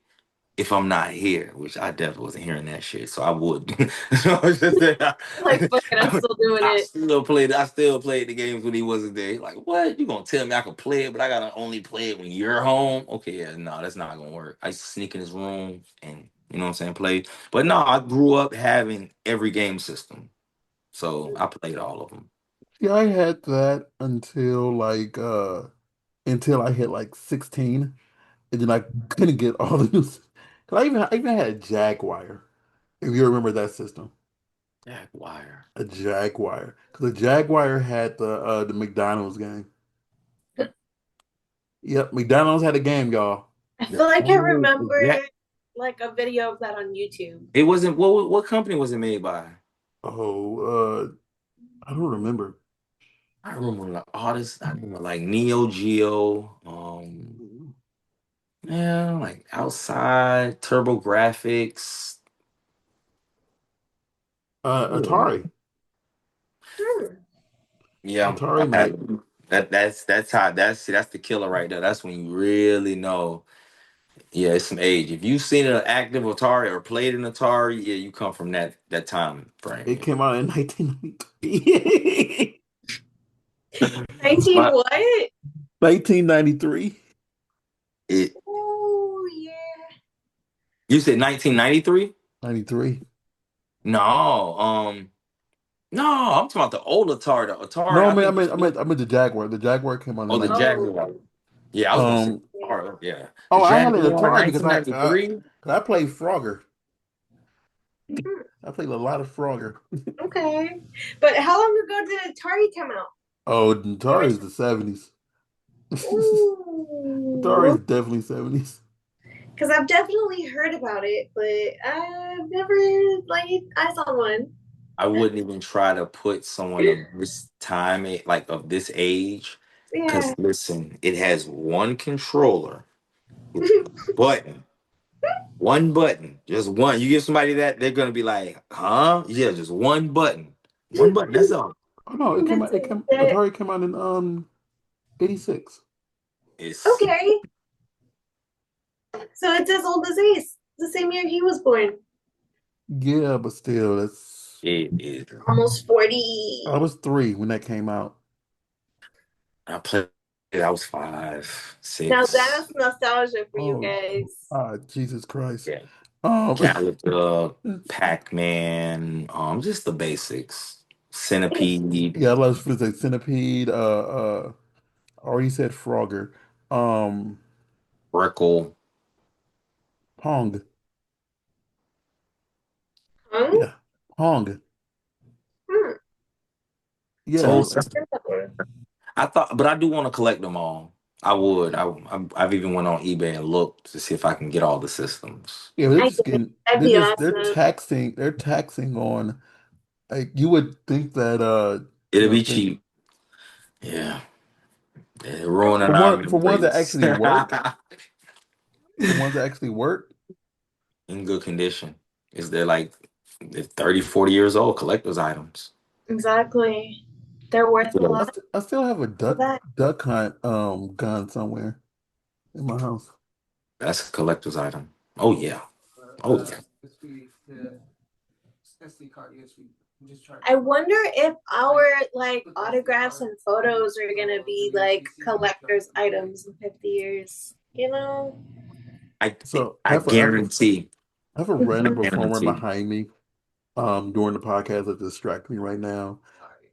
if I'm not here, which I definitely wasn't hearing that shit, so I would. So I was just saying, Like, fuck it, I'm still doing it. I still played the games when he wasn't there. He's like, what? You gonna tell me I can play it, but I gotta only play it when you're home? Okay, yeah, no, that's not gonna work. I used to sneak in his room and you know what I'm saying, play. But no, I grew up having every game system, so I played all of them. Yeah, I had that until I hit like 16, and then I couldn't get all the new. Cause I even had a Jaguar. If you remember that system, Jaguar. a Jaguar, because the Jaguar had the McDonald's game. Yep, McDonald's had a game, y'all. I The, feel like I oh, remember yeah. like a video of that on YouTube. It wasn't what company was it made by? Oh, I don't remember. I remember the artists. I remember like Neo Geo. Yeah, like Outside, Turbo Graphics. Yeah, Atari. Hmm. yeah. Atari made it. That's how that's the killer right there. That's when you really know. Yeah, it's some age. If you've seen an active Atari or played an Atari, yeah, you come from that time frame. It You came out in 1993. 19 but what? 1993. it Oh yeah. you said 1993? 93. No, no, I'm talking about the old Atari. The Atari, No, I think. I meant the Jaguar. The Jaguar came out in Oh, the 93. Jaguar. Oh Yeah, I was gonna say Um, yeah. Atari. Yeah, the oh, I had an Jaguar, Atari because 1993. 'cause I played Frogger. Mhm. I played a lot of Frogger. Okay. But how long ago did Atari come out? Oh, Atari is Originally? the 70s. Atari is Ooh. definitely 70s. Because I've definitely heard about it, but I've never laid eyes on one. I wouldn't even try to put someone of this time, like of this age, Yeah. because listen, it has one controller with button, one button, just one. You give somebody that, they're gonna be like, "Huh? Yeah, just one button. That's all." Oh no, That's it. Atari came out in 86. It's Okay. So it's as old as Ace, the same year he was born. Yeah, but still, that's it is. Almost 40. I was 3 when that came out. I played. I was five, Now six. that's nostalgia for you Oh, guys. Jesus Christ. Yeah, Um, Galaga, Pac-Man, just the basics. Centipede, yeah, I love Physics Centipede. I already said Frogger. Um, Brickle. Pong. Huh? Yeah, Pong. Hmm. Yeah, So I've never heard that one. I thought, but I do want to collect them all. I would. I've even went on eBay and looked to see if I can get all the systems. yeah, they're I just think getting that'd be awesome. they're taxing on like you would think that It'll be cheap. Yeah, they're ruining our for ones that memories. actually work, for ones that actually work. In good condition. Is they're like they're 30, 40 years old, collector's items. Exactly. They're worth a lot I still have a of that. duck hunt gun somewhere in my house. That's a collector's item. Oh yeah. Oh yeah. I wonder if our like autographs and photos are gonna be like collector's items in 50 years. You know? I So I guarantee. I have a I random performer guarantee. behind me during the podcast that distract me right now.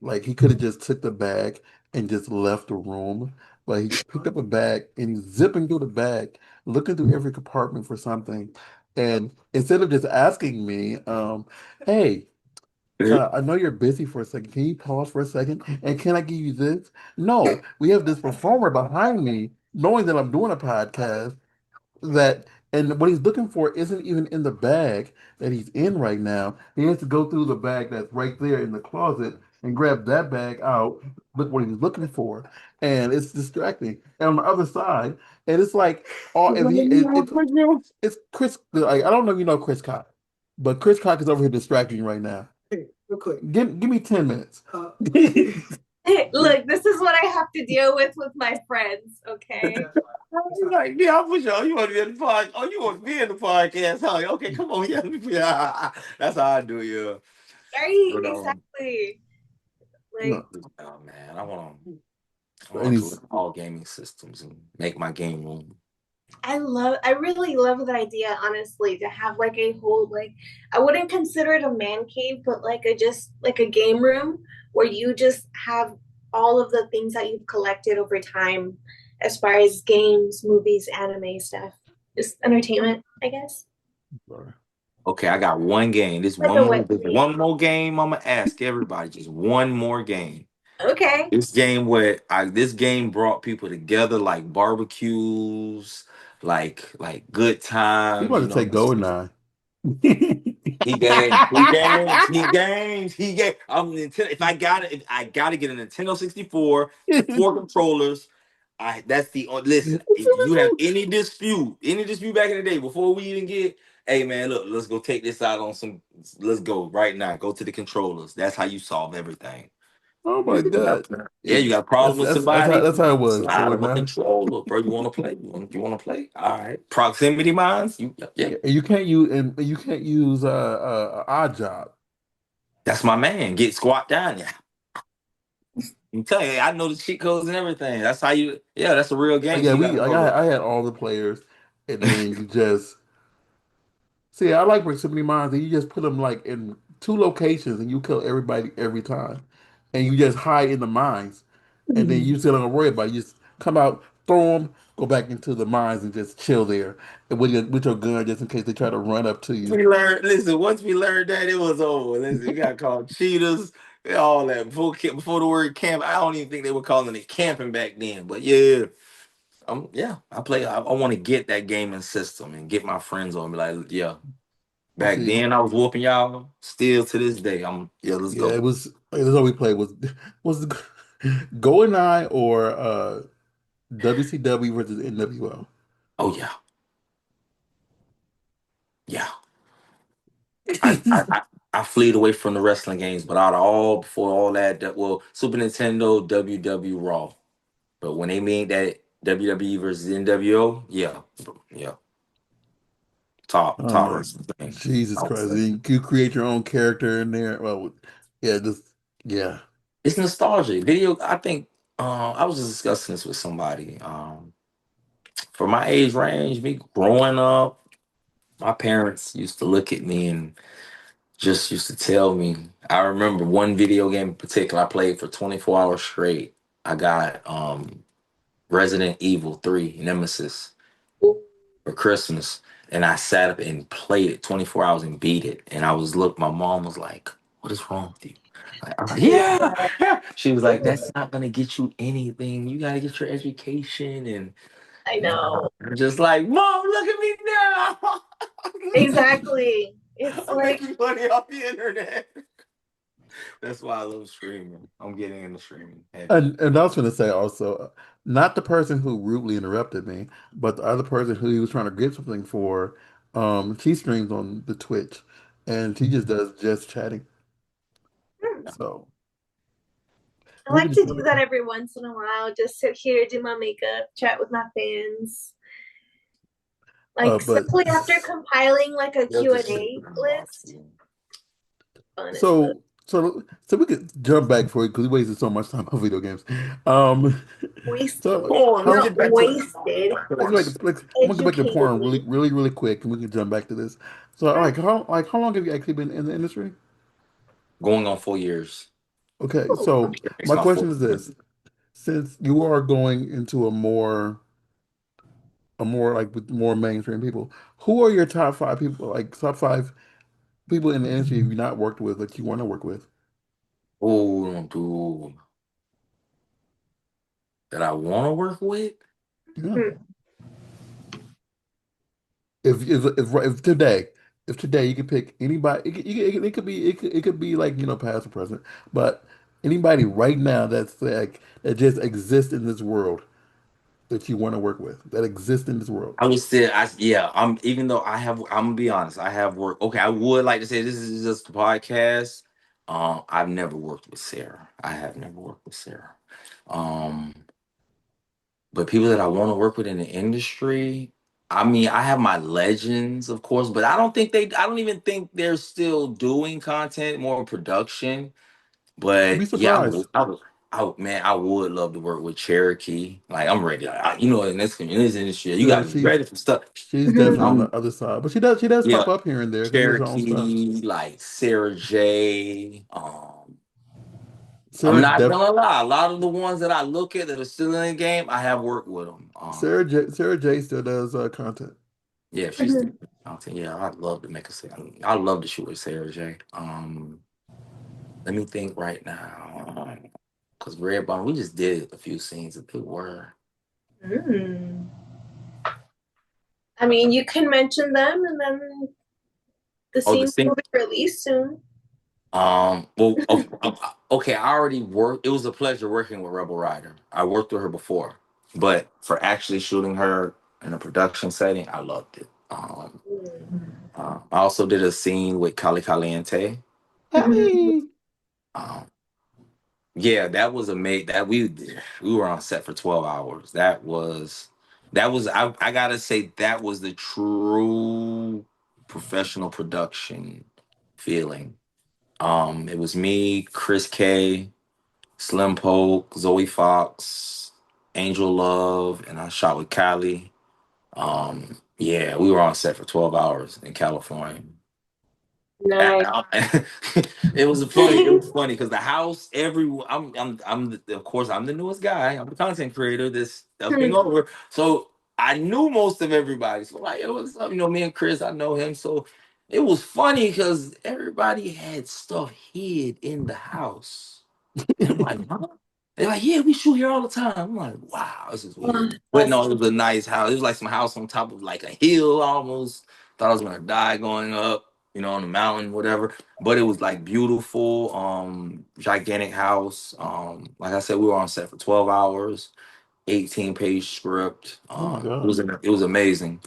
Like he could have just took the bag and just left the room, but he picked up a bag and he's zipping through the bag, looking through every compartment for something. And instead of just asking me, hey, I know you're busy for a second. Can you pause for a second? And can I give you this? No, we have this performer behind me, knowing that I'm doing a podcast that and what he's looking for isn't even in the bag that he's in right now. He has to go through the bag that's right there in the closet and grab that bag out, look what he's looking for, and it's distracting. And on the other side, and it's like all if he it's Chris. Like I don't know if you know Chris Cock, but Chris Cock is over here distracting you right now. Hey, real quick, give me 10 minutes. Look, this is what I have to deal with my friends, okay? He's like, yeah, I'm for sure. You want to be in the podcast? Oh, you want to be in the podcast? Huh? Okay, come on, yeah, yeah. That's how I do, yeah. Right, But exactly. Like No, oh man, I and want to he's look at all gaming systems and make my game room. I really love the idea, honestly, to have like a whole like I wouldn't consider it a man cave, but like a just like a game room where you just have all of the things that you've collected over time as far as games, movies, anime stuff. Just entertainment, I guess. sorry. Okay, I got one game. Like a web This page. one more game. I'm gonna ask everybody. Just one more game. Okay. This game brought people together like barbecues, like good He times. about You to know, take Goldeneye. he games. I'm Nintendo. If I gotta get a Nintendo 64, 4 controllers. That's the listen. If you have any dispute back in the day before we even get, hey man, look, let's go take this out on some. Let's go right now. Go to the controllers. That's how you solve everything. Oh my God. Yeah, It, you got a problem with somebody? that's how it was. Slide them a Goldeneye. controller, bro. You want to play? You want to play? All right. Proximity mines. Yeah. Yeah, and you can't use odd job. That's my man. Get squat down there. I'm telling you, I know the cheat codes and everything. That's how you. Yeah, that's a real game. Yeah, So you we gotta like know I had all the players, and then you just see. I like proximity mines, and you just put them like in two locations, and you kill everybody every time, and you just hide in the mines, and then you still don't worry about it. You just come out, throw them, go back into the mines, and just chill there and with your gun just in case they try to run up to you. we learned. Listen, once we learned that, it was over. Listen, we got called cheaters, and all that before the word camp. I don't even think they were calling it camping back then. But yeah, yeah. I play. I want to get that gaming system and get my friends on. Be like, yeah. Back See, then, I was whooping y'all. Still to this day, yeah. Let's yeah, go. it was. That's all we played was the GoldenEye or WCW versus NWO. Oh yeah, yeah. I I I, I fleed away from the wrestling games, but out of all before all well, Super Nintendo, WW Raw. But when they made that WWE versus NWO, yeah, yeah, Oh top my wrestling thing. Jesus I would Christ. say You create your own character in there. Well, yeah, just yeah. it's nostalgia. Video. I think I was just discussing this with somebody. For my age range, me growing up, my parents used to look at me and just used to tell me. I remember one video game in particular I played for 24 hours straight. I got Resident Evil 3 Nemesis for Christmas. And I sat up and played it 24 hours and beat it. And my mom was like, what is wrong with you? I was like, yeah, yeah. She was like, that's not gonna get you anything. You gotta get your education. And I know. I'm just like, Mom, look at me now. Exactly. It's I'm like making money off the internet. That's why I love streaming. I'm getting into streaming heavy. And I was going to say also, not the person who rudely interrupted me, but the other person who he was trying to get something for. She streams on the Twitch, and she just does just chatting. hmm, So I we like could to just do that every once in a while. Just sit here, do my makeup, chat with my fans. Like but simply after compiling like a They'll just ship Q&A it in the box for list, you. fun as fuck. so we could jump back for it because we wasted so much time on video games. Um, Wasted. Come so on, let's how Not get back to it. wasted. I'm gonna go back to Educated porn me. really quick, and we can jump back to this. So how long have you actually been in the industry? Going on 4 years. Okay, so It's my my question fourth is year. this: since you are going into a more like with more mainstream people, who are your top five people, like top five people in the industry you've not worked with that you want to work with? Oh, dude, that I want to work with. Yeah. Hmm. If today you could pick anybody, it could be like past or present, but Anybody right now that's like that just exists in this world that you want to work with that exists in this world. I would say, yeah, even though I'm gonna be honest, I have worked. Okay, I would like to say this is just a podcast. I've never worked with Sarah. I have never worked with Sarah. Um, but people that I want to work with in the industry, I mean, I have my legends, of course, but I don't even think they're still doing content, more production. You'd be But yeah, surprised. man, I would love to work with Cherokee. Like, I'm ready. In this industry, you Yeah, got to be ready for stuff. she's definitely on Mhm. the I'm other side, but she does Yeah, pop up here and there. She does her own stuff. Cherokee, like Sarah J. I'm Sarah not def gonna lie. A lot of the ones that I look at that are still in the game, I have worked with them. Sarah J still does content. Yeah, if she's still Mhm. out there. Yeah, I'd love to make a scene. I'd love to shoot with Sarah J. Let me think right now. Because Red Bone, we just did a few scenes that they were. Mm. I mean, you can mention them, and then the Oh, the scenes scene. will be released soon. Okay, I already worked. It was a pleasure working with Rebel Rider. I worked with her before, but for actually shooting her in a production setting, I loved it. I also did a scene with Cali Caliente. Mhm. Ellie. Um, yeah, that was amazing. We were on set for 12 hours. I gotta say that was the true professional production feeling. It was me, Chris K, Slim Poke, Zoe Fox, Angel Love, and I shot with Cali. Yeah, we were on set for 12 hours in California. Nice. It was funny. It was funny because the house, everyone. Of course, I'm the newest guy. I'm the content creator that's stepping over. So I knew most of everybody. So like, it was me and Chris. I know him. So it was funny because everybody had stuff hid in the house. And I'm like, huh? They're like, yeah, we shoot here all the time. I'm like, wow, this is Wow, weird. But that's no, it was a nice house. It was like some house on top of like a hill almost. Thought I was gonna die going up, on the mountain, whatever. But it was like beautiful, gigantic house. Like I said, we were on set for 12 hours, 18-page script. Oh my It was God. it was amazing.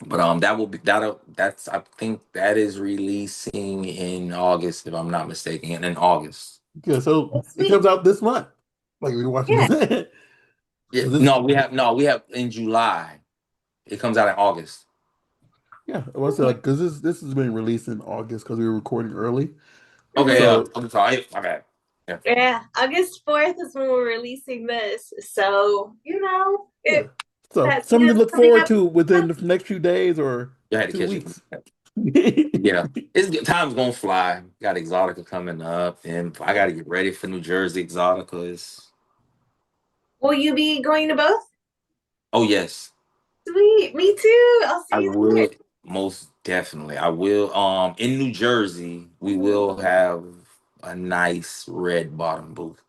But that will be that's I think that is releasing in August, if I'm not mistaken. In August. Yeah, so that's it sweet. comes out this month. Like we were watching Yeah. this. Yeah, So this, we have in July. It comes out in August. yeah, I was Okay. like, because this is being released in August because we were recording early. Okay, Mhm. yeah, So I'm sorry, my bad. Yeah, Yeah, August 4th is when we're releasing this. So, yeah, so that scene something to is look coming forward up. to within the next few days or you had to two catch it. weeks. Yeah, time's gonna fly. Got Exotica coming up, and I got to get ready for New Jersey Exotica. Will you be going to both? Oh yes, Sweet. Me too. I'll I see you there. will most definitely. I will. In New Jersey, we will have a nice red bottom booth.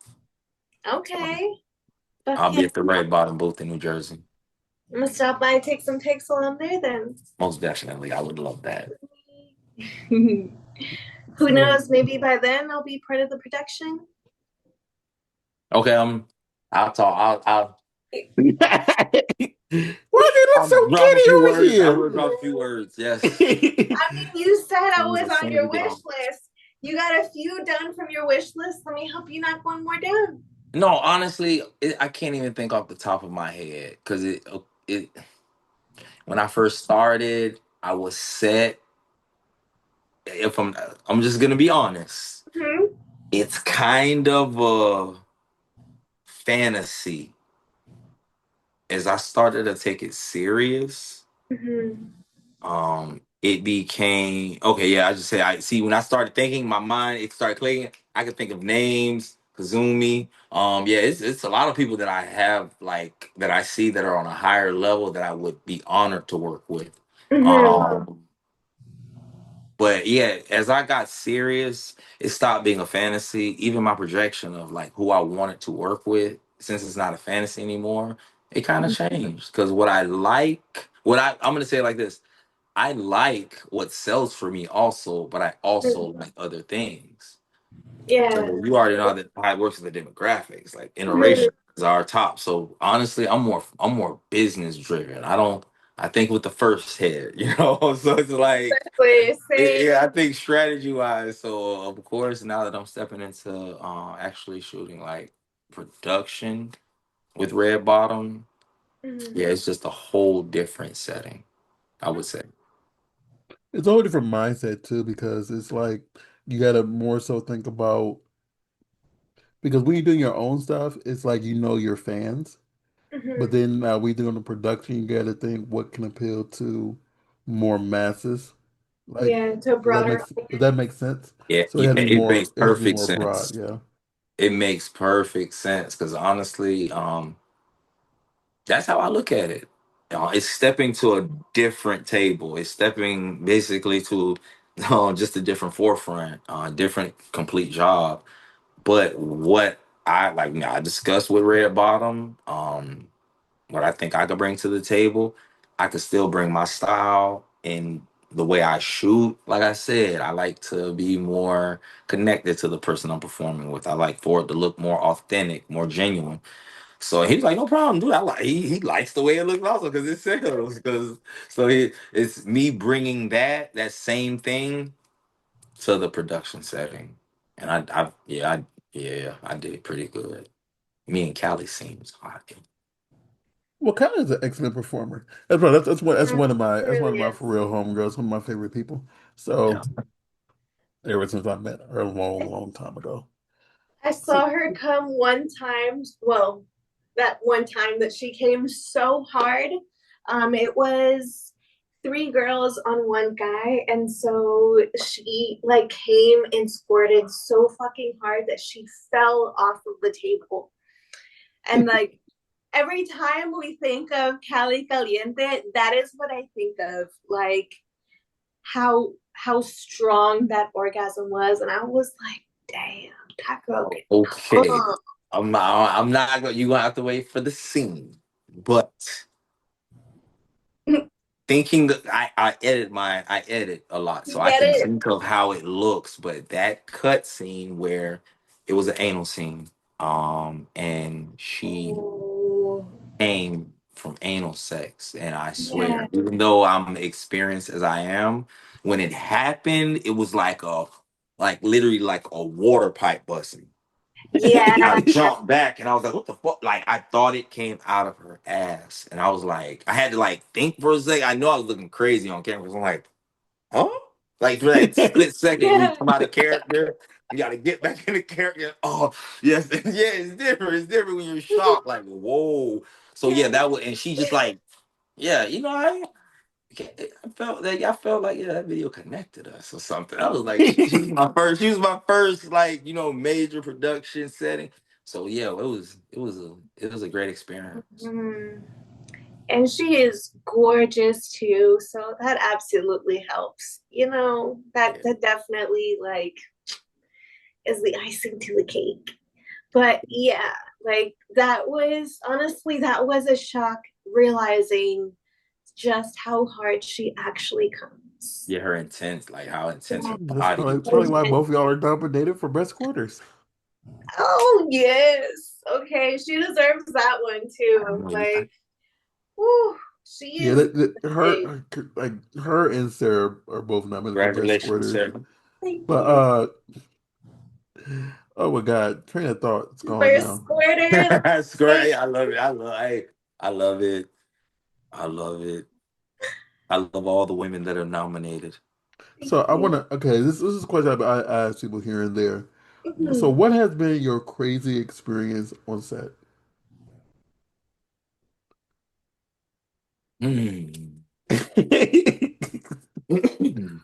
Okay. But I'll yeah, be at the red bottom booth in New Jersey. I'm gonna stop by and take some pics while I'm there then. Most definitely, I would love that. Who So knows? Maybe by then I'll be part of the production. Okay, I'll talk. why they look I'll so drop a giddy few over words. I here? will drop a few words. Yes. I mean, you said I was As on soon as your we get wish off. list. You got a few done from your wish list. Let me help you knock one more down. No, honestly, I can't even think off the top of my head because it when I first started, I was set. If I'm just gonna be honest, Hmm. it's kind of a fantasy. As I started to take it serious, Hmm. it became okay. Yeah, I just say I see when I started thinking, my mind it started clicking. I could think of names, Kazumi. Yeah, it's a lot of people that I have like that I see that are on a higher level that I would be honored to work with. Hmm. Um, but yeah, as I got serious, it stopped being a fantasy. Even my projection of like who I wanted to work with, since it's not a fantasy anymore, it kind of changed. Because what I like, I'm gonna say it like this. I like what sells for me also, but I also like other things. Yeah. So you already know how it works with the demographics. Like Mhm. interracial is our top. So honestly, I'm more business driven. I think with the first head, So it's like Exactly. Same. yeah, I think strategy wise. So of course, now that I'm stepping into actually shooting like production with Red Bottom, Mhm. yeah, it's just a whole different setting, I would say. It's a whole different mindset too, because it's like you gotta more so think about because when you're doing your own stuff, it's like you know your fans. But Mhm. then we doing the production, you gotta think what can appeal to more masses. Like, Yeah, to a broader does that audience. make sense? Yeah, So yeah, it makes it has to be perfect more sense. broad, yeah. It makes perfect sense because honestly, that's how I look at it. It's stepping to a different table. It's stepping basically to just a different forefront, different complete job. But what I like, I discussed with Red Bottom, what I think I could bring to the table. I could still bring my style and the way I shoot. Like I said, I like to be more connected to the person I'm performing with. I like for it to look more authentic, more genuine. So he was like, no problem, dude. He likes the way it looks also because it sells. Because it's me bringing that same thing to the production setting, and I did pretty good. Me and Callie seems hot. Well, Kylie is an excellent performer. Mhm. It that's one of really my is. for real homegirls, one of my favorite people. Yeah. So ever since I met her a long, long time ago. I So saw her come one time. Well, that one time that she came so hard. It was three girls on one guy, and so she like came and squirted so fucking hard that she fell off of the table. And like every time we think of Cali Caliente, that is what I think of. Like how strong that orgasm was, and I was like, damn, that girl can Okay. come. I'm not gonna you gonna have to wait for the scene. But thinking that I edit a lot. So You I get can it? think of how it looks, but that cut scene where it was an anal scene, and she Oh, came from anal sex. And I yeah, swear, even though I'm experienced as I am, when it happened, it was like literally like a water pipe busting. I yeah. jumped back and I was like, what the fuck? Like, I thought it came out of her ass. And I was like, I had to like think for a second. I know I was looking crazy on camera. So I'm like, huh? Like for that split second when you Yeah. come out of character, you gotta get back in the character. Oh, yes, yeah, it's different. It's different when you're shocked, like, whoa. So yeah, that was and she just like, yeah, I felt like that video connected us or something. I was like, she was my first like major production setting. So yeah, it was a great experience. Mhm. And she is gorgeous too, so that absolutely helps. That Yeah, that definitely like is the icing to the cake. But yeah, like that was a shock realizing just how hard she actually comes. yeah, her intense, like how intense her that's body probably was. why both of y'all are nominated for best quarters. Oh yes. Okay, she deserves that one I too. know you. Like, whew, she Yeah, is big. like her and Sarah are both nominated for best Congratulations, quarters. Sarah. Thank But you. oh my God, train of thought, it's gone First now. quarter. That's Like, great. I love it. I love it. I love it. I love all the women that are nominated. So thank I want you. to. Okay, this is a question I ask people here and there. So, Mhm. what has been your crazy experience on set? Hmm.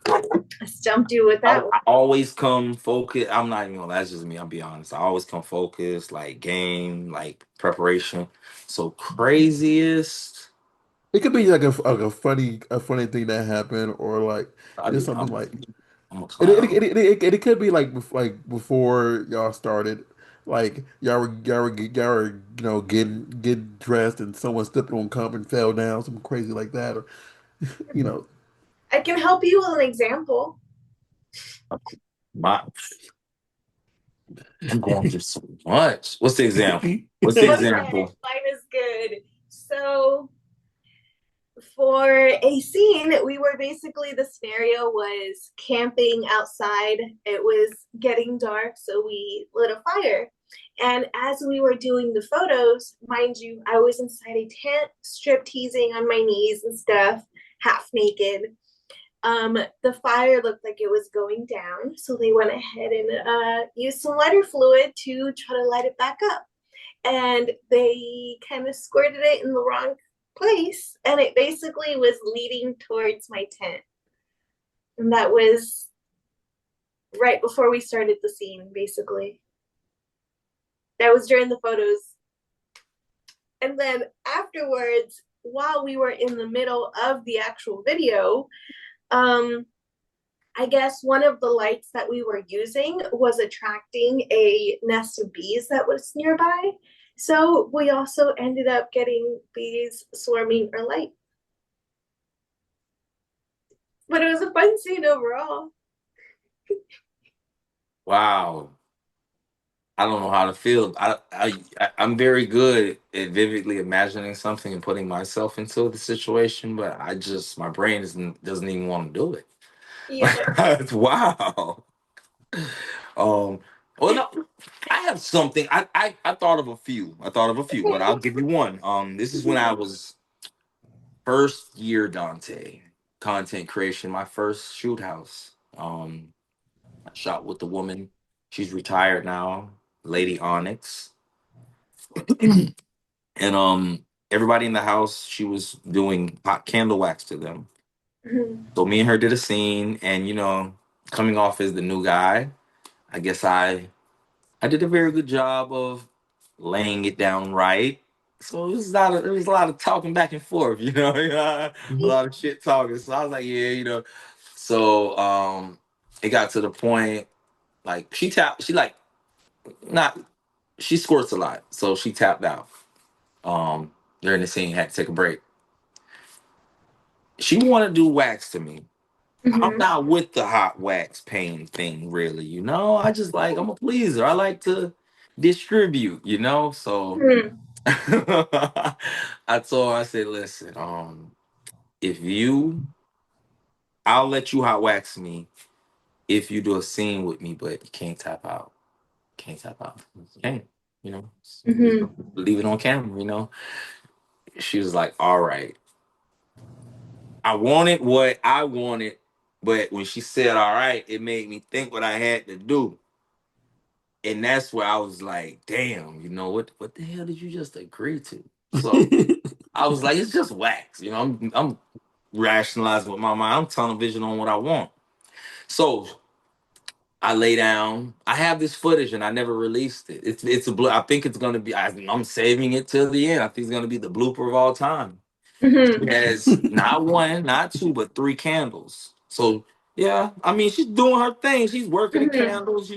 I stumped you with I, that one. I always come focused. I'm not even gonna. That's just me. I'll be honest. I always come focused, like game, like preparation. So craziest. It could be like a funny thing that happened, or like I just do. something like I'm a it. clown. It could be like like before y'all started, like y'all were getting dressed, and someone stepped on cum and fell down, something crazy like that, or you know. I can help you with an example. My I'm going through so much. What's the example? What's the Okay, example? mine is good. So for a scene, we were basically, the scenario was camping outside. It was getting dark, so we lit a fire. And as we were doing the photos, mind you, I was inside a tent, strip teasing on my knees and stuff, half naked. The fire looked like it was going down, so they went ahead and used some lighter fluid to try to light it back up. And they kind of squirted it in the wrong place, and it basically was leading towards my tent. And that was right before we started the scene, basically. That was during the photos. And then afterwards, while we were in the middle of the actual video, I guess one of the lights that we were using was attracting a nest of bees that was nearby. So we also ended up getting bees swarming our light. But it was a fun scene overall. Wow. I don't know how to feel. I'm very good at vividly imagining something and putting myself into the situation, but my brain doesn't even want to do Yeah. it. Wow. Um. Well, no, I have something. I thought of a few. I thought of a few, but I'll give you one. This is when I was first year Dante content creation. My first shoot house. I shot with the woman. She's retired now, Lady Onyx. And everybody in the house, she was doing hot candle wax to them. So me and her did a scene, and coming off as the new guy, I guess I did a very good job of laying it down right. So there was a lot of talking back and forth, a lot of shit talking. So I was like, yeah. So it got to the point, like she like not she squirts a lot, so she tapped out. During the scene, had to take a break. She wanted to do wax to me. I'm Mm-hmm. not with the hot wax pain thing, really. I just I'm a pleaser. I like to distribute. So Mm-hmm. I told her, I said, listen, if you, I'll let you hot wax me if you do a scene with me, but you can't tap out. Can't tap out. You can't, you know, Mm-hmm. leave it on camera. She was like, all right. I wanted what I wanted, but when she said all right, it made me think what I had to do. And that's where I was like, damn, what the hell did you just agree to? So I was like, it's just wax. I'm rationalizing with my mind. I'm tunnel vision on what I want. So I lay down. I have this footage and I never released it. It's a blue. I think it's gonna be. I'm saving it till the end. I think it's gonna be the blooper of all time. She Mm-hmm. has not one, not two, but three candles. So yeah, I mean she's doing her thing. She's working the Mm-hmm. candles.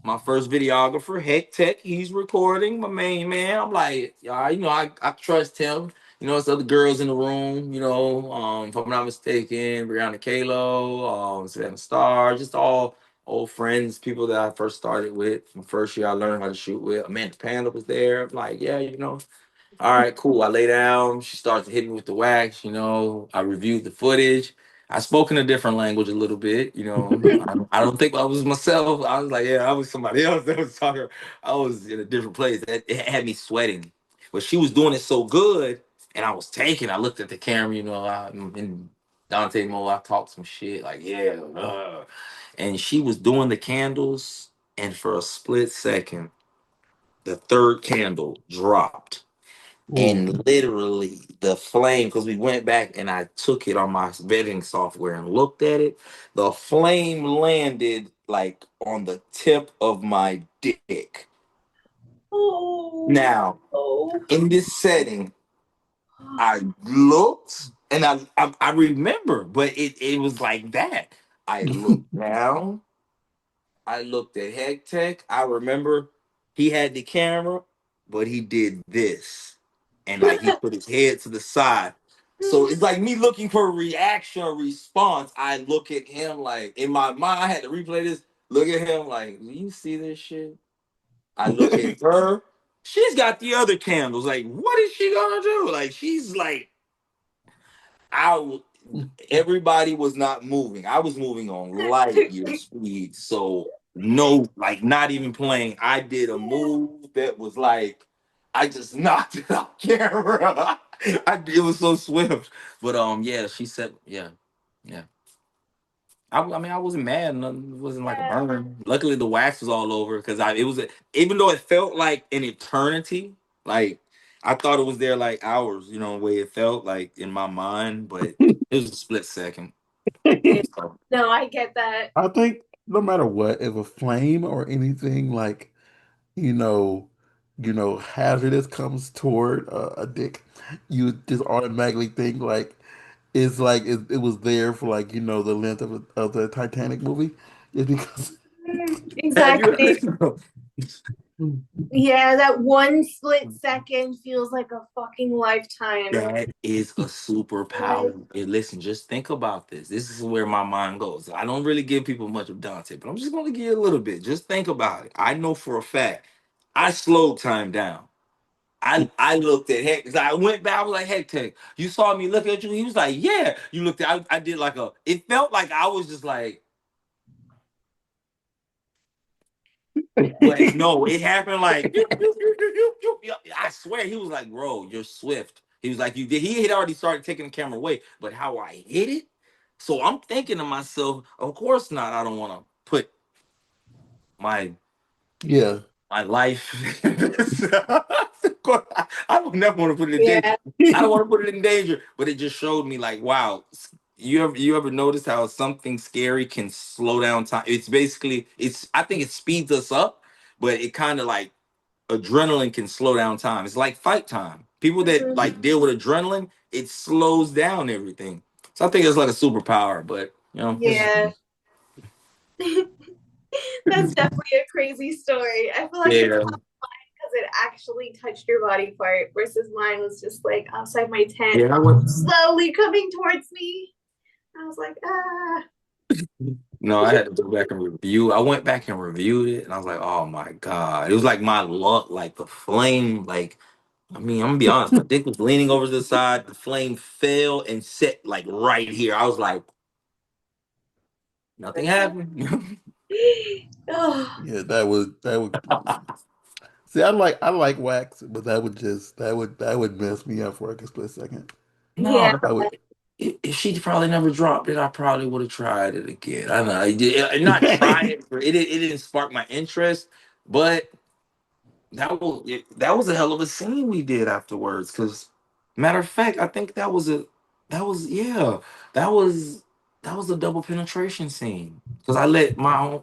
My first videographer, Heck Tech, he's recording, my main man. I'm like, yeah, I trust him. It's other girls in the room, if I'm not mistaken, Brianna Kalo, Savannah Star, just all old friends, people that I first started with. My first year I learned how to shoot with. Amanda Panda was there. I'm like, yeah, all right, cool. I lay down. She starts to hit me with the wax. I reviewed the footage. I spoke in a different language a little bit. I don't think I was myself. I was like, yeah, I was somebody else that was talking. I was in a different place. It had me sweating. But she was doing it so good, and I was taking. I looked at the camera. I'm in Dante mode. I talked some shit like, yeah. And she was doing the candles, and for a split second, the third candle dropped Ooh. and literally the flame, because we went back and I took it on my vetting software and looked at it, the flame landed like on the tip of my dick. Oh. Now, Oh. in this setting, I looked and I remember, but it was like that. I looked down. I looked at Heck Tech. I remember he had the camera, but he did this. And like he put his head to the side. So it's like me looking for a reaction or response. I look at him like in my mind, I had to replay this, look at him like, do you see this shit? I look at her. She's got the other candles. Like, what is she gonna do? Like, she's like, I. Everybody was not moving. I was moving on light year speed. So no, like not even playing. I did a move that was like, I just knocked it off camera. It was so swift. But yeah, she said, yeah, yeah. I mean, I wasn't mad. Nothing, it wasn't like a Yeah. burn. Luckily, the wax was all over because it was even though it felt like an eternity, like I thought it was there like hours, you know, the way it felt like in my mind, but it was a split second. Yeah. So, No, I get that. I think no matter what, if a flame or anything like, you know, hazardous comes toward a dick, you just automatically think like it's like it was there for like, the length of the Titanic movie. It's because have you Exactly. ever? Yeah, that one split second feels like a fucking lifetime. That is a Like, superpower. And listen, just think about this. This is where my mind goes. I don't really give people much of Dante, but I'm just going to give you a little bit. Just think about it. I know for a fact I slowed time down. I looked at Heck. I went back. I was like, Heck Tech, you saw me look at you. He was like, yeah. You looked at. I did like a. It felt like I was just like. But no, it happened like I swear he was like, bro, you're swift. He was like, you did. He had already started taking the camera away, but how I hit it. So I'm thinking to myself, of course not. I don't want to put my yeah. my life. I would never want to put it in danger. yeah. I don't want to put it in danger. But it just showed me like, wow. You ever notice how something scary can slow down time? It's basically I think it speeds us up, but it kind of like adrenaline can slow down time. It's like fight time. People that Mhm. like deal with adrenaline, it slows down everything. So I think it's like a superpower, but it's just Yeah. That's definitely a crazy story. I feel like it's yeah. because it actually touched your body part versus mine was just like outside my tent, Yeah, I went. slowly coming towards me. I was like, ah. No, I had to go back and review. I went back and reviewed it, and I was like, "Oh my god!" It was like my luck, like the flame. Like, I mean, I'm gonna be honest. My dick was leaning over to the side. The flame fell and set like right here. I was like, nothing happened. Oh, Yeah, that would see. I like wax, but that would mess me up for like a split second. yeah. No, I would. if she probably never dropped it, I probably would have tried it again. I know, not try it. It didn't spark my interest, but that was a hell of a scene we did afterwards. Because matter of fact, I think that was yeah that was that was a double penetration scene. Because I let my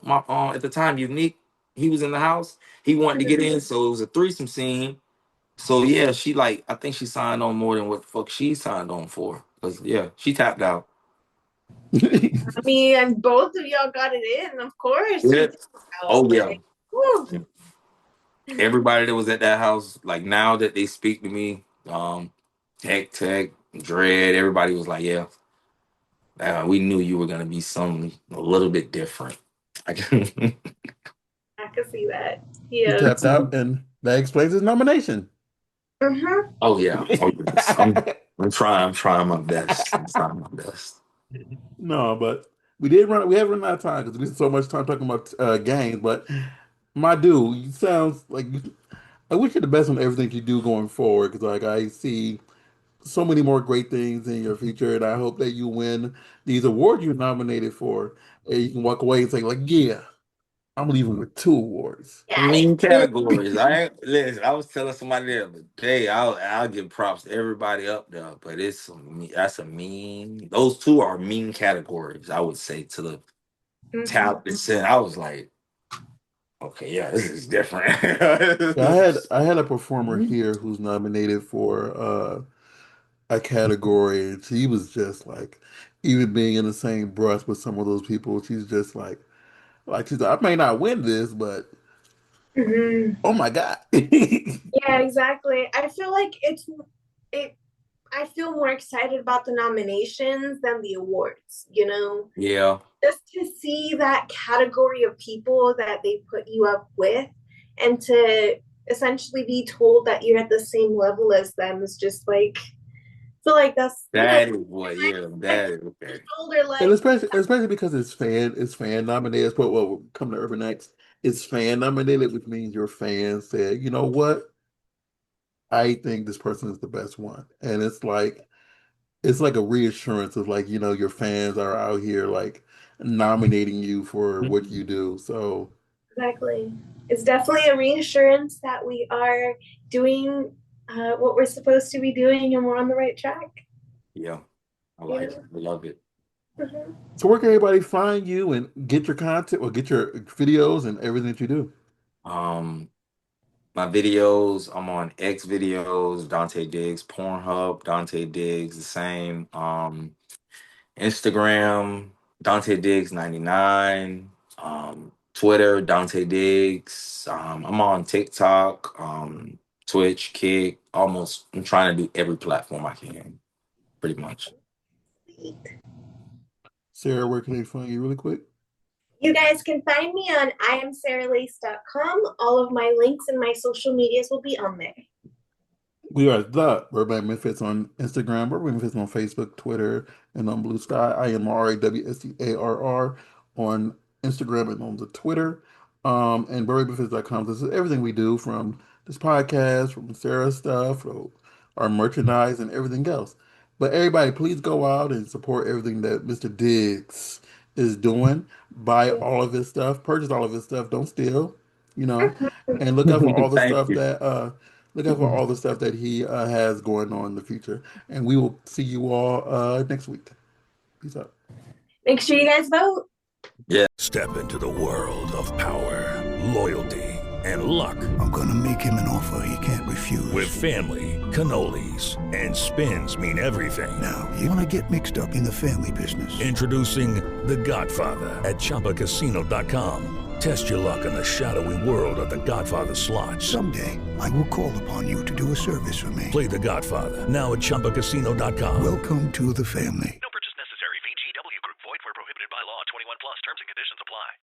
at the time Unique, he was in the house. He wanted to get in, so it was a threesome scene. So yeah, she like I think she signed on more than what the fuck she signed on for. Cause yeah, she tapped out. I mean, and both of y'all got it in, of course. Yeah. She out Oh yeah. like, whew. Everybody that was at that house, like now that they speak to me, Tech, Dread, everybody was like, yeah, we knew you were gonna be something a little bit different. I can- I can see that. He Yeah. tapped out, and that explains his nomination. Mm-hmm. oh yeah. Oh yes. I'm trying my best. I'm trying my best. No, but we have run out of time because we spent so much time talking about games. But my dude, you sounds like I wish you the best on everything you do going forward because like I see so many more great things in your future, and I hope that you win these awards you're nominated for, and you can walk away and say like, yeah, I'm leaving with two awards. Yes. Mean categories. I ain't listen. I was telling somebody the other day. I'll give props to everybody up there, but that's a mean. Those two are mean categories. I would say to the Mm-hmm. talent. And I was like, okay, yeah, this is different. Yeah, I had a performer here who's nominated for a category, and she was just like, even being in the same brush with some of those people, she's just like she's like, I may not win this, but Mm-hmm. oh my God. Yeah, exactly. I feel like it. I feel more excited about the nominations than the awards, you know? Yeah, Just to see that category of people that they put you up with and to essentially be told that you're at the same level as them is just like, feel like that's, you know, that is what. Yeah, like that is your okay. shoulder, And like, especially because it's fan nominated. But what will come to Urban Next? It's fan nominated, which means your fans said, you know what? I think this person is the best one. And it's like a reassurance of like, your fans are out here like nominating you for what you do. So exactly. It's definitely a reassurance that we are doing what we're supposed to be doing and we're on the right track, Yeah, I you like it. know? I love it. Mhm. so where can everybody find you and get your content or get your videos and everything that you do? Um, my videos, I'm on X videos, Dante Diggz, Pornhub, Dante Diggz, the same. Instagram, Dante Diggz 99. Twitter, Dante Diggs. I'm on TikTok, Twitch, Kick. Almost, I'm trying to do every platform I can, pretty much. Sarah, where can they find you really quick? You guys can find me on iamsarahlease.com. All of my links and my social medias will be on there. We are the Burbank Misfits on Instagram, Burbank Misfits on Facebook, Twitter, and on Blue Sky. I am RAWSTARR on Instagram and on the Twitter. And burbankmisfits.com. This is everything we do from this podcast, from Sarah's stuff, our merchandise, and everything else. But everybody, please go out and support everything that Mr. Diggs is doing. Buy all of his stuff, purchase all of his stuff. Don't steal, you know, and look out for all the Thank stuff you. that look out for all the stuff that he has going on in the future. And we will see you all next week. Peace out. Make sure you guys vote. Yeah. Step into the world of power, loyalty, and luck. I'm gonna make him an offer he can't refuse. With family, cannolis, and spins mean everything. Now, you wanna get mixed up in the family business. Introducing The Godfather at ChumbaCasino.com. Test your luck in the shadowy world of The Godfather slot. Someday, I will call upon you to do a service for me. Play The Godfather now at ChumbaCasino.com. Welcome to the family. No purchase necessary. VGW Group. Void where prohibited by law. 21 plus. Terms and conditions apply.